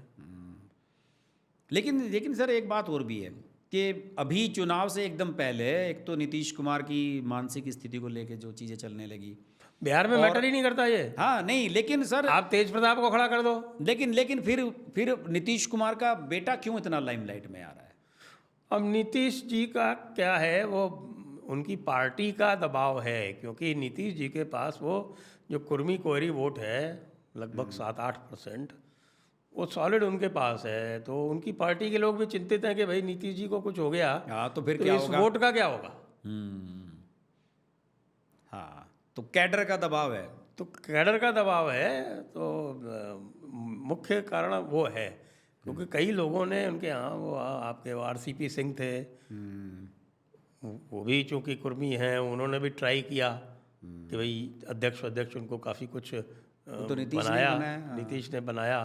लेकिन सर एक बात और भी है कि अभी चुनाव से एकदम पहले एक तो नीतीश कुमार की मानसिक स्थिति को लेके जो चीज़ें चलने लगी, बिहार में मैटर ही नहीं करता ये। हाँ नहीं, लेकिन सर आप तेज प्रताप को खड़ा कर दो, लेकिन फिर नीतीश कुमार का बेटा क्यों इतना लाइमलाइट में आ रहा है? अब नीतीश जी का क्या है, वो उनकी पार्टी का दबाव है, क्योंकि नीतीश जी के पास वो जो कुर्मी कोयरी वोट है लगभग 7-8%, वो सॉलिड उनके पास है। तो उनकी पार्टी के लोग भी चिंतित हैं कि भाई नीतीश जी को कुछ हो गया तो फिर तो क्या इस होगा? वोट का क्या होगा? हाँ, तो कैडर का दबाव है, तो कैडर का दबाव है, तो मुख्य कारण वो है, क्योंकि कई लोगों ने उनके यहाँ वो आपके RCP सिंह थे, वो भी चूँकि कुर्मी हैं, उन्होंने भी ट्राई किया कि भाई अध्यक्ष उनको काफ़ी कुछ तो नीतीश ने बनाया,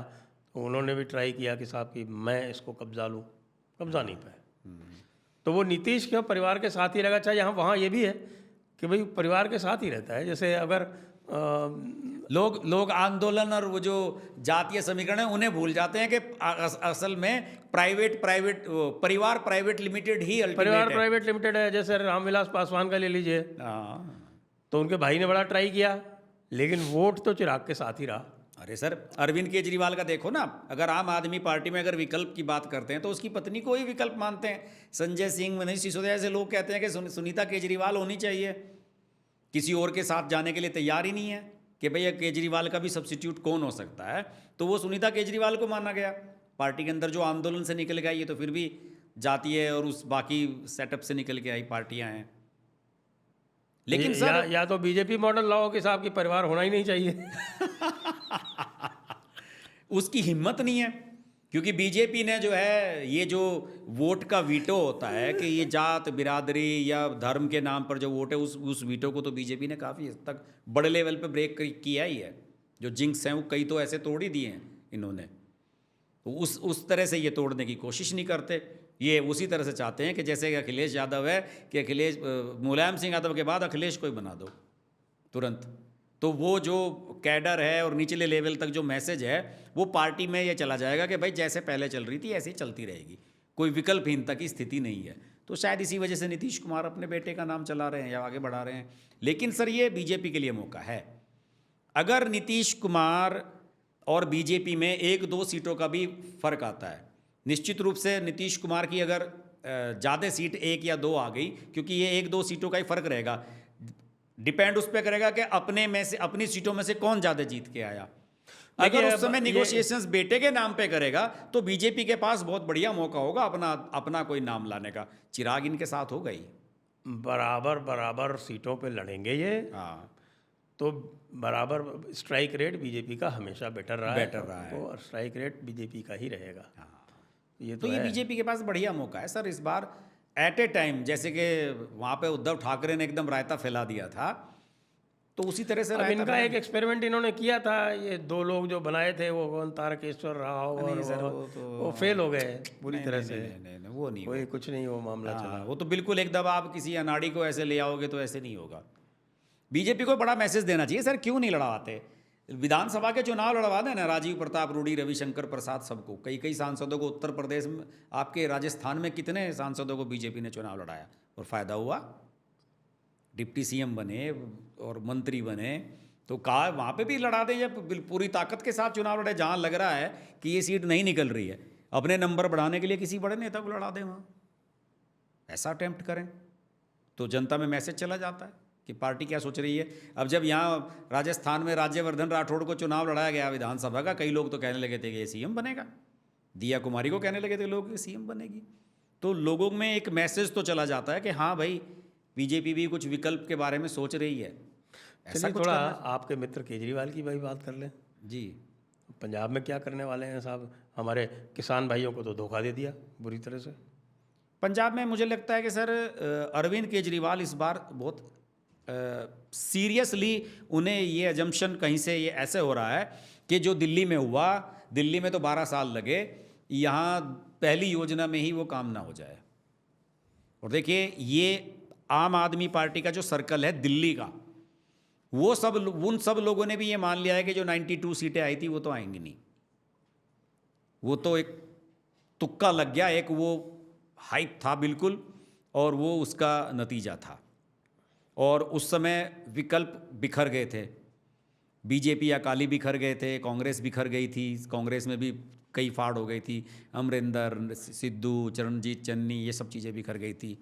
तो उन्होंने भी ट्राई किया कि साहब कि मैं इसको कब्जा लूँ, कब्जा नहीं पाए। तो वो नीतीश के परिवार के साथ ही रहेगा। चाहे यहाँ वहाँ ये भी है कि भाई परिवार के साथ ही रहता है। जैसे अगर लोग आंदोलन और वो जो जातीय समीकरण है उन्हें भूल जाते हैं कि असल में परिवार प्राइवेट लिमिटेड है। जैसे रामविलास पासवान का ले लीजिए, तो उनके भाई ने बड़ा ट्राई किया, लेकिन वोट तो चिराग के साथ ही रहा। अरे सर, अरविंद केजरीवाल का देखो ना, अगर आम आदमी पार्टी में अगर विकल्प की बात करते हैं तो उसकी पत्नी को ही विकल्प मानते हैं। संजय सिंह, मनीष सिसोदिया जैसे लोग कहते हैं कि सुनीता केजरीवाल होनी चाहिए, किसी और के साथ जाने के लिए तैयार ही नहीं है कि भैया केजरीवाल का भी सब्स्टिट्यूट कौन हो सकता है, तो वो सुनीता केजरीवाल को माना गया। पार्टी के अंदर जो आंदोलन से निकल गया, ये तो फिर भी जातीय और उस बाकी सेटअप से निकल के आई पार्टियां हैं। लेकिन सर या तो बीजेपी मॉडल लाओ कि साहब की परिवार होना ही नहीं चाहिए। उसकी हिम्मत नहीं है, क्योंकि बीजेपी ने जो है ये जो वोट का वीटो होता है कि ये जात बिरादरी या धर्म के नाम पर जो वोट है, उस वीटो को तो बीजेपी ने काफ़ी हद तक बड़े लेवल पे ब्रेक किया ही है। जो जिंक्स हैं वो कई तो ऐसे तोड़ ही दिए हैं इन्होंने, तो उस तरह से ये तोड़ने की कोशिश नहीं करते। ये उसी तरह से चाहते हैं कि जैसे अखिलेश यादव है कि मुलायम सिंह यादव के बाद अखिलेश को ही बना दो तुरंत, तो वो जो कैडर है और निचले लेवल तक जो मैसेज है वो पार्टी में ये चला जाएगा कि भाई जैसे पहले चल रही थी ऐसे ही चलती रहेगी, कोई विकल्पहीनता की स्थिति नहीं है। तो शायद इसी वजह से नीतीश कुमार अपने बेटे का नाम चला रहे हैं या आगे बढ़ा रहे हैं। लेकिन सर ये बीजेपी के लिए मौका है, अगर नीतीश कुमार और बीजेपी में 1-2 सीटों का भी फर्क आता है, निश्चित रूप से नीतीश कुमार की अगर ज़्यादा सीट 1 या 2 आ गई, क्योंकि ये 1-2 सीटों का ही फर्क रहेगा, डिपेंड उस पर करेगा कि अपनी सीटों में से कौन ज़्यादा जीत के आया। अगर उस समय निगोशिएशंस बेटे के नाम पे करेगा तो बीजेपी के पास बहुत बढ़िया मौका होगा अपना कोई नाम लाने का। चिराग इनके साथ हो गई। बराबर बराबर सीटों पे लड़ेंगे ये, हाँ, तो बराबर स्ट्राइक रेट बीजेपी का हमेशा बेटर रहा बेटर रहा है। तो स्ट्राइक रेट बीजेपी का ही रहेगा। ये तो तो ये है। बीजेपी के पास बढ़िया मौका है सर इस बार, एट ए टाइम, जैसे कि वहाँ पे उद्धव ठाकरे ने एकदम रायता फैला दिया था, तो उसी तरह से अब रायता इनका एक एक्सपेरिमेंट इन्होंने किया था, ये दो लोग जो बनाए थे वो कौन, तारकेश्वर राव और नहीं सर, वो फेल हो गए पूरी नहीं, तरह नहीं, से। नहीं, नहीं, नहीं, वो नहीं, कोई कुछ नहीं वो मामला हाँ, चला। वो तो बिल्कुल एकदम आप किसी अनाड़ी को ऐसे ले आओगे तो ऐसे नहीं होगा। बीजेपी को बड़ा मैसेज देना चाहिए सर, क्यों नहीं लड़वाते, विधानसभा के चुनाव लड़वा देना, राजीव प्रताप रूडी, रविशंकर प्रसाद, सबको, कई कई सांसदों को उत्तर प्रदेश में, आपके राजस्थान में कितने सांसदों को बीजेपी ने चुनाव लड़ाया और फायदा हुआ, डिप्टी सीएम बने और मंत्री बने, तो कहा वहाँ पे भी लड़ा दें, या पूरी ताकत के साथ चुनाव लड़े, जहाँ लग रहा है कि ये सीट नहीं निकल रही है, अपने नंबर बढ़ाने के लिए किसी बड़े नेता को लड़ा दें वहाँ, ऐसा अटेम्प्ट करें, तो जनता में मैसेज चला जाता है कि पार्टी क्या सोच रही है। अब जब यहाँ राजस्थान में राज्यवर्धन राठौड़ को चुनाव लड़ाया गया विधानसभा का, कई लोग तो कहने लगे थे कि ये सीएम बनेगा, दिया कुमारी को कहने लगे थे लोग कि सीएम बनेगी, तो लोगों में एक मैसेज तो चला जाता है कि हाँ भाई बीजेपी भी कुछ विकल्प के बारे में सोच रही है। ऐसा चलिए कुछ थोड़ा करना- आपके मित्र केजरीवाल की भाई बात कर लें। जी, पंजाब में क्या करने वाले हैं साहब, हमारे किसान भाइयों को तो धोखा दे दिया बुरी तरह से। पंजाब में मुझे लगता है कि सर अरविंद केजरीवाल इस बार बहुत सीरियसली, उन्हें ये अजम्पशन कहीं से ये ऐसे हो रहा है कि जो दिल्ली में हुआ, दिल्ली में तो 12 साल लगे, यहाँ पहली योजना में ही वो काम ना हो जाए। और देखिए ये आम आदमी पार्टी का जो सर्कल है दिल्ली का, वो सब, उन सब लोगों ने भी ये मान लिया है कि जो 92 सीटें आई थी वो तो आएंगी नहीं, वो तो एक तुक्का लग गया, एक वो हाइप था बिल्कुल, और वो उसका नतीजा था। और उस समय विकल्प बिखर गए थे, बीजेपी अकाली बिखर गए थे, कांग्रेस बिखर गई थी, कांग्रेस में भी कई फाड़ हो गई थी, अमरिंदर, सिद्धू, चरणजीत चन्नी, ये सब चीज़ें बिखर गई थी।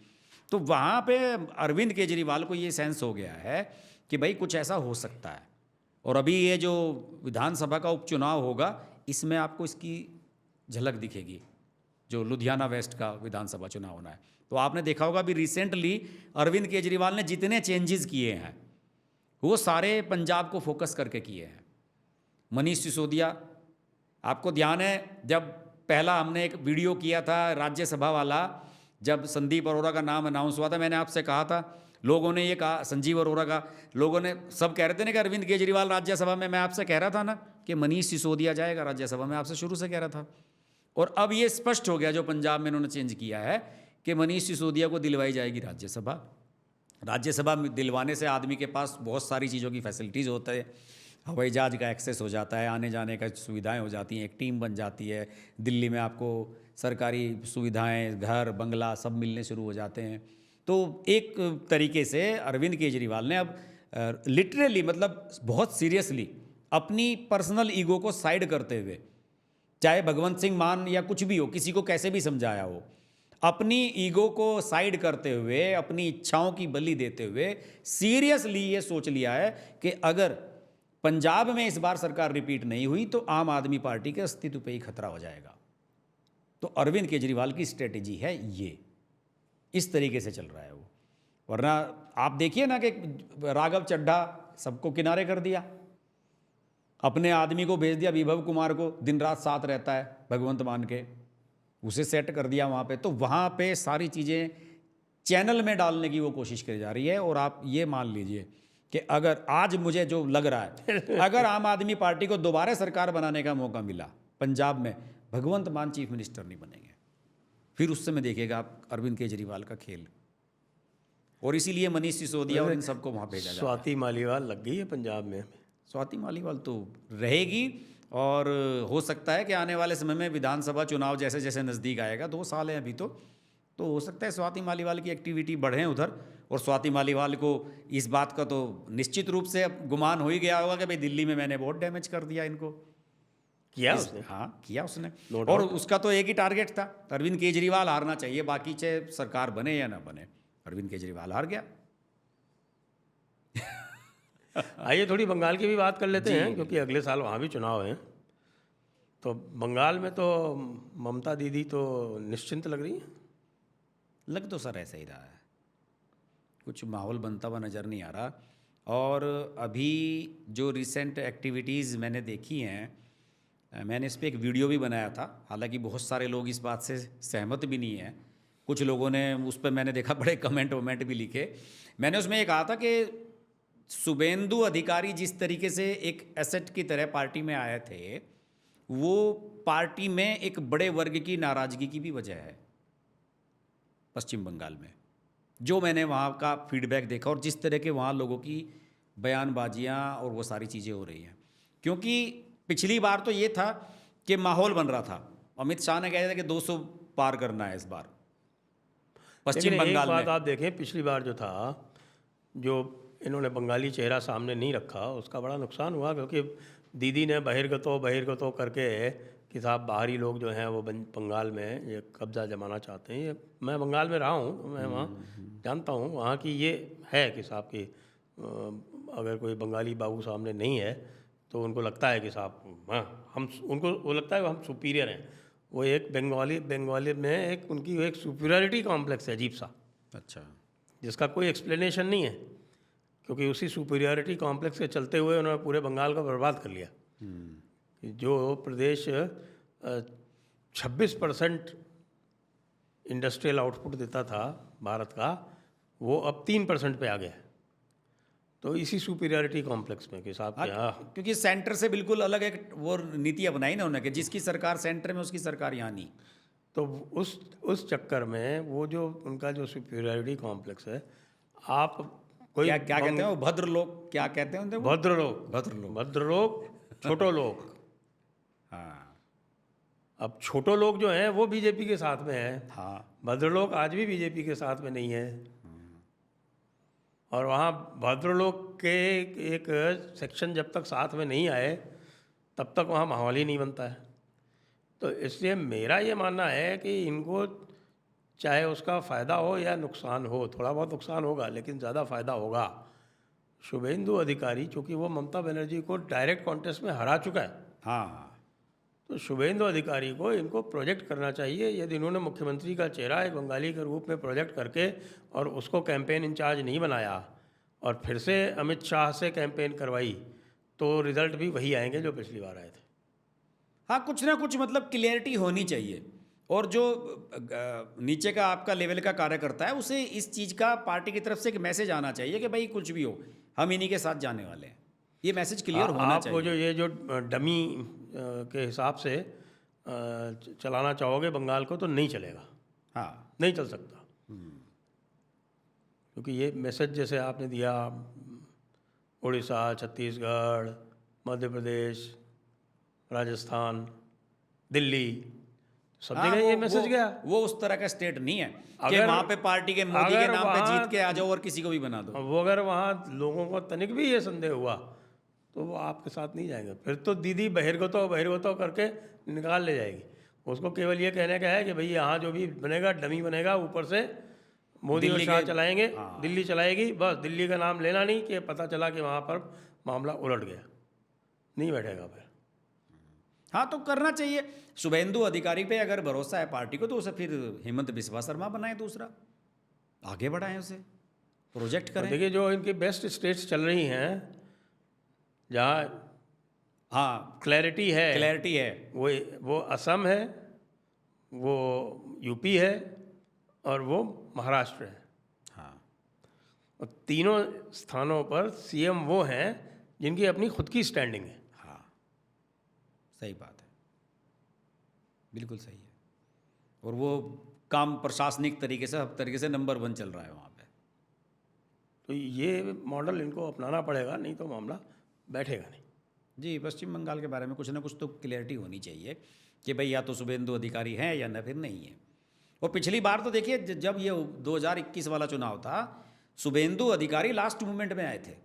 तो वहाँ पे अरविंद केजरीवाल को ये सेंस हो गया है कि भाई कुछ ऐसा हो सकता है। और अभी ये जो विधानसभा का उपचुनाव होगा, इसमें आपको इसकी झलक दिखेगी, जो लुधियाना वेस्ट का विधानसभा चुनाव होना है। तो आपने देखा होगा अभी रिसेंटली अरविंद केजरीवाल ने जितने चेंजेस किए हैं वो सारे पंजाब को फोकस करके किए हैं। मनीष सिसोदिया, आपको ध्यान है जब पहला हमने एक वीडियो किया था राज्यसभा वाला, जब संदीप अरोड़ा का नाम अनाउंस हुआ था, मैंने आपसे कहा था, लोगों ने ये कहा, संजीव अरोड़ा का, लोगों ने सब कह रहे थे ना कि अरविंद केजरीवाल राज्यसभा में, मैं आपसे कह रहा था ना कि मनीष सिसोदिया जाएगा राज्यसभा में, आपसे शुरू से कह रहा था। और अब ये स्पष्ट हो गया जो पंजाब में इन्होंने चेंज किया है कि मनीष सिसोदिया को दिलवाई जाएगी राज्यसभा। राज्यसभा दिलवाने से आदमी के पास बहुत सारी चीज़ों की फैसिलिटीज़ होता है, हवाई जहाज का एक्सेस हो जाता है, आने जाने का सुविधाएं हो जाती हैं, एक टीम बन जाती है, दिल्ली में आपको सरकारी सुविधाएं, घर, बंगला सब मिलने शुरू हो जाते हैं। तो एक तरीके से अरविंद केजरीवाल ने अब लिटरली, मतलब बहुत सीरियसली अपनी पर्सनल ईगो को साइड करते हुए, चाहे भगवंत सिंह मान या कुछ भी हो, किसी को कैसे भी समझाया हो, अपनी ईगो को साइड करते हुए, अपनी इच्छाओं की बलि देते हुए सीरियसली ये सोच लिया है कि अगर पंजाब में इस बार सरकार रिपीट नहीं हुई तो आम आदमी पार्टी के अस्तित्व पे ही खतरा हो जाएगा। तो अरविंद केजरीवाल की स्ट्रेटेजी है ये, इस तरीके से चल रहा है वो। वरना आप देखिए ना कि राघव चड्ढा सबको किनारे कर दिया, अपने आदमी को भेज दिया, विभव कुमार को, दिन रात साथ रहता है भगवंत मान के, उसे सेट कर दिया वहाँ पे। तो वहाँ पे सारी चीज़ें चैनल में डालने की वो कोशिश करी जा रही है। और आप ये मान लीजिए कि अगर आज मुझे जो लग रहा है, अगर आम आदमी पार्टी को दोबारा सरकार बनाने का मौका मिला पंजाब में, भगवंत मान चीफ मिनिस्टर नहीं बनेंगे, फिर उस समय देखिएगा आप अरविंद केजरीवाल का खेल। और इसीलिए मनीष सिसोदिया और इन सबको वहाँ भेजा जाए। स्वाति मालीवाल लग गई है पंजाब में। स्वाति मालीवाल तो रहेगी, और हो सकता है कि आने वाले समय में विधानसभा चुनाव जैसे जैसे नज़दीक आएगा, 2 साल हैं अभी तो हो सकता है स्वाति मालीवाल की एक्टिविटी बढ़े उधर। और स्वाति मालीवाल को इस बात का तो निश्चित रूप से अब गुमान हो ही गया होगा कि भाई दिल्ली में मैंने बहुत डैमेज कर दिया इनको, किया उसने। हाँ किया उसने। No और doubt। उसका तो एक ही टारगेट था, अरविंद केजरीवाल हारना चाहिए, बाकी चाहे सरकार बने या ना बने, अरविंद केजरीवाल हार गया। आइए थोड़ी बंगाल की भी बात कर लेते हैं, क्योंकि अगले साल वहाँ भी चुनाव हैं। तो बंगाल में तो ममता दीदी तो निश्चिंत लग रही है। लग तो सर ऐसा ही रहा है, कुछ माहौल बनता हुआ नज़र नहीं आ रहा। और अभी जो रिसेंट एक्टिविटीज़ मैंने देखी हैं, मैंने इस पे एक वीडियो भी बनाया था, हालांकि बहुत सारे लोग इस बात से सहमत भी नहीं हैं। कुछ लोगों ने उस पर मैंने देखा बड़े कमेंट वमेंट भी लिखे। मैंने उसमें ये कहा था कि शुभेंदु अधिकारी जिस तरीके से एक एसेट की तरह पार्टी में आए थे, वो पार्टी में एक बड़े वर्ग की नाराज़गी की भी वजह है पश्चिम बंगाल में। जो मैंने वहाँ का फीडबैक देखा और जिस तरह के वहाँ लोगों की बयानबाजियाँ और वो सारी चीज़ें हो रही हैं, क्योंकि पिछली बार तो ये था कि माहौल बन रहा था। अमित शाह ने कहा था कि 200 पार करना है इस बार पश्चिम लेकिन बंगाल एक बात में। आप देखें, पिछली बार जो था, जो इन्होंने बंगाली चेहरा सामने नहीं रखा, उसका बड़ा नुकसान हुआ, क्योंकि दीदी ने बहिर्गतो करके कि साहब बाहरी लोग जो हैं वो बंगाल में ये कब्ज़ा जमाना चाहते हैं। ये मैं बंगाल में रहा हूँ, तो मैं वहाँ जानता हूँ वहाँ की ये है कि साहब की अगर कोई बंगाली बाबू सामने नहीं है तो उनको लगता है कि साहब हम उनको वो लगता है कि हम सुपीरियर हैं। वो एक बंगाली में एक उनकी एक सुपीरियरिटी कॉम्प्लेक्स है अजीब सा, अच्छा। जिसका कोई एक्सप्लेनेशन नहीं है, क्योंकि उसी सुपीरियरिटी कॉम्प्लेक्स के चलते हुए उन्होंने पूरे बंगाल को बर्बाद कर लिया। कि जो प्रदेश 26% इंडस्ट्रियल आउटपुट देता था भारत का, वो अब 3% पे आ गया है। तो इसी सुपीरियरिटी कॉम्प्लेक्स में कि साहब के यहाँ, क्योंकि सेंटर से बिल्कुल अलग एक वो नीति अपनाई ना उन्होंने कि जिसकी सरकार सेंटर में उसकी सरकार यहाँ नहीं। तो उस चक्कर में वो जो उनका जो सुपीरियरिटी कॉम्प्लेक्स है, आप कोई क्या कहते हैं वो भद्र लोग, क्या कहते हैं उन्हें वो? भद्र लोग छोटो लोग। हाँ अब छोटो लोग जो हैं वो बीजेपी के साथ में हैं, हाँ। भद्र लोग आज भी बीजेपी के साथ में नहीं है। और वहाँ भद्र लोग के एक सेक्शन जब तक साथ में नहीं आए तब तक वहाँ माहौल ही नहीं बनता है। तो इसलिए मेरा ये मानना है कि इनको चाहे उसका फ़ायदा हो या नुकसान हो, थोड़ा बहुत नुकसान होगा लेकिन ज़्यादा फ़ायदा होगा। शुभेंदु अधिकारी, चूँकि वो ममता बनर्जी को डायरेक्ट कॉन्टेस्ट में हरा चुका है, हाँ। तो शुभेंदु अधिकारी को इनको प्रोजेक्ट करना चाहिए। यदि इन्होंने मुख्यमंत्री का चेहरा एक बंगाली के रूप में प्रोजेक्ट करके और उसको कैंपेन इंचार्ज नहीं बनाया और फिर से अमित शाह से कैंपेन करवाई, तो रिज़ल्ट भी वही आएंगे जो पिछली बार आए थे। हाँ, कुछ ना कुछ मतलब क्लियरिटी होनी चाहिए। और जो नीचे का आपका लेवल का कार्यकर्ता है उसे इस चीज़ का पार्टी की तरफ से एक मैसेज आना चाहिए कि भाई कुछ भी हो हम इन्हीं के साथ जाने वाले हैं। ये मैसेज क्लियर होना चाहिए। आप वो जो ये जो डमी के हिसाब से चलाना चाहोगे बंगाल को, तो नहीं चलेगा। हाँ, नहीं चल सकता, क्योंकि ये मैसेज जैसे आपने दिया उड़ीसा, छत्तीसगढ़, मध्य प्रदेश, राजस्थान, दिल्ली, सब जगह ये मैसेज गया। वो उस तरह का स्टेट नहीं है कि अगर- वहाँ पे पार्टी के मोदी के अगर नाम पे वहाँ- जीत के आ जाओ और किसी को भी बना दो। वो अगर वहाँ लोगों को तनिक भी ये संदेह हुआ तो वो आपके साथ नहीं जाएंगे। फिर तो दीदी बहिर्गतो करके निकाल ले जाएगी। उसको केवल ये कहने का है कि भाई यहाँ जो भी बनेगा डमी बनेगा, ऊपर से मोदी और दिल्ली शाह के- चलाएंगे, हाँ। दिल्ली चलाएगी। बस दिल्ली का नाम लेना नहीं कि पता चला कि वहाँ पर मामला उलट गया, नहीं बैठेगा फिर। हाँ, तो करना चाहिए। शुभेंदु अधिकारी पे अगर भरोसा है पार्टी को तो उसे फिर हेमंत बिस्वा शर्मा बनाए, दूसरा आगे बढ़ाएं, उसे प्रोजेक्ट और करें। देखिए जो इनकी बेस्ट स्टेट्स चल रही हैं, जहाँ हाँ, क्लैरिटी है, क्लैरिटी है। वो असम है, वो यूपी है और वो महाराष्ट्र है। हाँ, और तीनों स्थानों पर सीएम वो हैं जिनकी अपनी खुद की स्टैंडिंग है। हाँ, सही बात है, बिल्कुल सही है। और वो काम प्रशासनिक तरीके से, हर तरीके से नंबर 1 चल रहा है वहाँ पे। तो ये मॉडल इनको अपनाना पड़ेगा, नहीं तो मामला बैठेगा नहीं। जी, पश्चिम बंगाल के बारे में कुछ ना कुछ तो क्लियरिटी होनी चाहिए कि भाई या तो शुभेंदु अधिकारी हैं या न फिर नहीं है। और पिछली बार तो देखिए जब ये 2021 वाला चुनाव था, शुभेंदु अधिकारी लास्ट मोमेंट में आए थे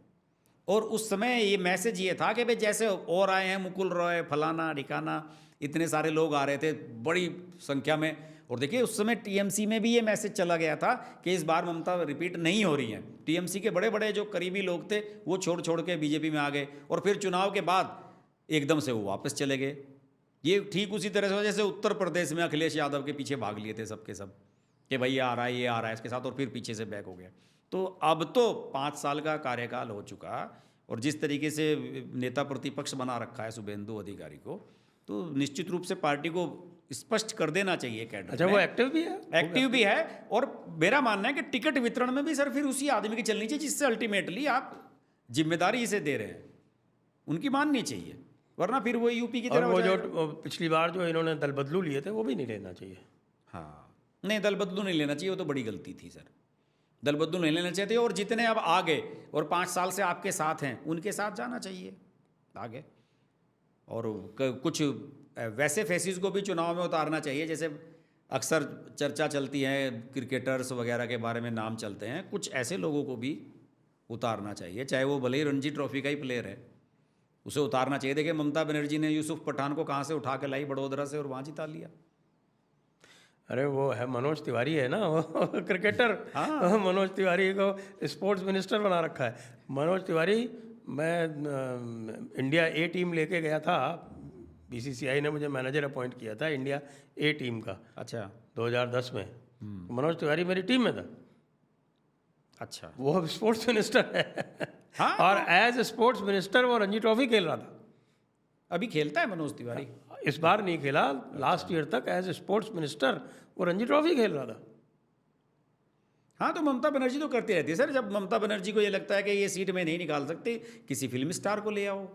और उस समय ये मैसेज ये था कि भाई जैसे और आए हैं मुकुल रॉय, फलाना ढिकाना, इतने सारे लोग आ रहे थे बड़ी संख्या में। और देखिए उस समय टीएमसी में भी ये मैसेज चला गया था कि इस बार ममता रिपीट नहीं हो रही हैं। टीएमसी के बड़े बड़े जो करीबी लोग थे वो छोड़ के बीजेपी में आ गए और फिर चुनाव के बाद एकदम से वो वापस चले गए। ये ठीक उसी तरह से जैसे उत्तर प्रदेश में अखिलेश यादव के पीछे भाग लिए थे सबके सब कि भाई ये आ रहा है, ये आ रहा है इसके साथ, और फिर पीछे से बैक हो गया। तो अब तो 5 साल का कार्यकाल हो चुका, और जिस तरीके से नेता प्रतिपक्ष बना रखा है शुभेंदु अधिकारी को, तो निश्चित रूप से पार्टी को स्पष्ट कर देना चाहिए कैडर अच्छा, में। वो एक्टिव भी है? एक्टिव भी है, और मेरा मानना है कि टिकट वितरण में भी सर फिर उसी आदमी की चलनी चाहिए जिससे अल्टीमेटली आप जिम्मेदारी इसे दे रहे हैं, उनकी माननी चाहिए, वरना फिर वो यूपी की और तरह हो वो जाएगा। जो पिछली बार जो इन्होंने दल बदलू लिए थे वो भी नहीं लेना चाहिए। हाँ, नहीं, दल बदलू नहीं लेना चाहिए, वो तो बड़ी गलती थी सर। दल बदलू नहीं लेना चाहिए, और जितने अब आ गए और 5 साल से आपके साथ हैं उनके साथ जाना चाहिए आगे। और कुछ वैसे फेसिस को भी चुनाव में उतारना चाहिए, जैसे अक्सर चर्चा चलती है क्रिकेटर्स वगैरह के बारे में नाम चलते हैं, कुछ ऐसे लोगों को भी उतारना चाहिए, चाहे वो भले ही रणजी ट्रॉफी का ही प्लेयर है, उसे उतारना चाहिए। देखिए ममता बनर्जी ने यूसुफ पठान को कहाँ से उठा के लाई, बड़ोदरा से, और वहाँ जिता लिया। अरे वो है मनोज तिवारी है ना, वो क्रिकेटर। हाँ। मनोज तिवारी को स्पोर्ट्स मिनिस्टर बना रखा है। मनोज तिवारी, मैं इंडिया ए टीम लेके गया था, बीसीसीआई ने मुझे मैनेजर अपॉइंट किया था इंडिया ए टीम का। अच्छा। 2010 में मनोज तिवारी मेरी टीम में था। अच्छा, वो अब स्पोर्ट्स मिनिस्टर है। हाँ। और एज स्पोर्ट्स मिनिस्टर वो रणजी ट्रॉफी खेल रहा था। अभी खेलता है मनोज तिवारी? इस बार नहीं खेला, लास्ट ईयर तक एज स्पोर्ट्स मिनिस्टर वो रणजी ट्रॉफी खेल रहा था। हाँ, तो ममता बनर्जी तो करती रहती है सर। जब ममता बनर्जी को ये लगता है कि ये सीट में नहीं निकाल सकते, किसी फिल्म स्टार को ले आओ,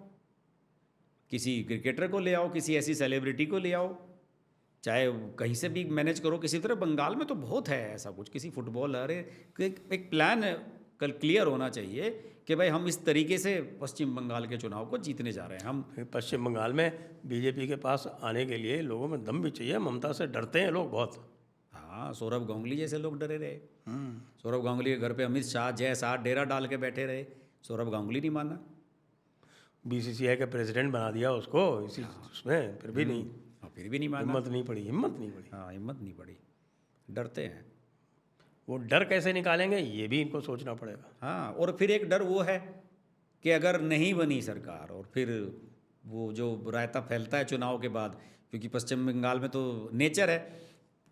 किसी क्रिकेटर को ले आओ, किसी ऐसी सेलिब्रिटी को ले आओ, चाहे कहीं से भी मैनेज करो किसी तरह। बंगाल में तो बहुत है ऐसा कुछ, किसी फुटबॉलर, एक प्लान कल क्लियर होना चाहिए कि भाई हम इस तरीके से पश्चिम बंगाल के चुनाव को जीतने जा रहे हैं। हम पश्चिम बंगाल में बीजेपी के पास आने के लिए लोगों में दम भी चाहिए। ममता से डरते हैं लोग बहुत। हाँ, सौरभ गांगुली जैसे लोग डरे रहे। सौरभ गांगुली के घर पे अमित शाह जय शाह डेरा डाल के बैठे रहे, सौरभ गांगुली नहीं माना। बीसीसीआई का प्रेसिडेंट बना दिया उसको इसी उसमें, फिर भी नहीं, फिर भी नहीं माना। हिम्मत नहीं पड़ी। हाँ, हिम्मत नहीं पड़ी, डरते हैं। वो डर कैसे निकालेंगे ये भी इनको सोचना पड़ेगा। हाँ, और फिर एक डर वो है कि अगर नहीं बनी सरकार, और फिर वो जो रायता फैलता है चुनाव के बाद, क्योंकि पश्चिम बंगाल में तो नेचर है,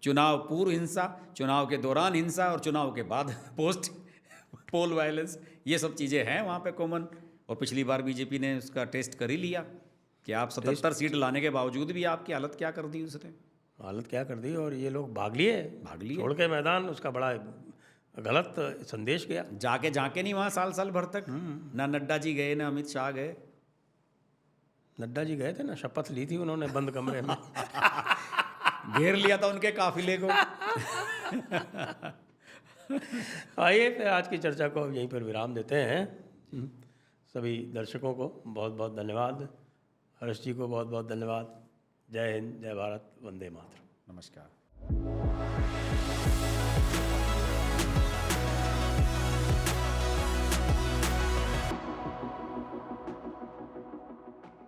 चुनाव पूर्व हिंसा, चुनाव के दौरान हिंसा, और चुनाव के बाद पोस्ट पोल वायलेंस, ये सब चीज़ें हैं वहाँ पे कॉमन। और पिछली बार बीजेपी ने उसका टेस्ट कर ही लिया कि आप 77 सीट लाने के बावजूद भी आपकी हालत क्या कर दी उसने। हालत क्या कर दी, और ये लोग भाग लिए छोड़ के मैदान। उसका बड़ा गलत संदेश गया। जाके नहीं वहाँ साल भर तक, ना नड्डा जी गए ना अमित शाह गए। नड्डा जी गए थे ना, शपथ ली थी उन्होंने बंद कमरे में। घेर लिया था उनके काफिले को। आइए फिर आज की चर्चा को यहीं पर विराम देते हैं। सभी दर्शकों को बहुत बहुत धन्यवाद। हर्ष जी को बहुत बहुत धन्यवाद। जय हिंद, जय भारत, वंदे मातरम। नमस्कार।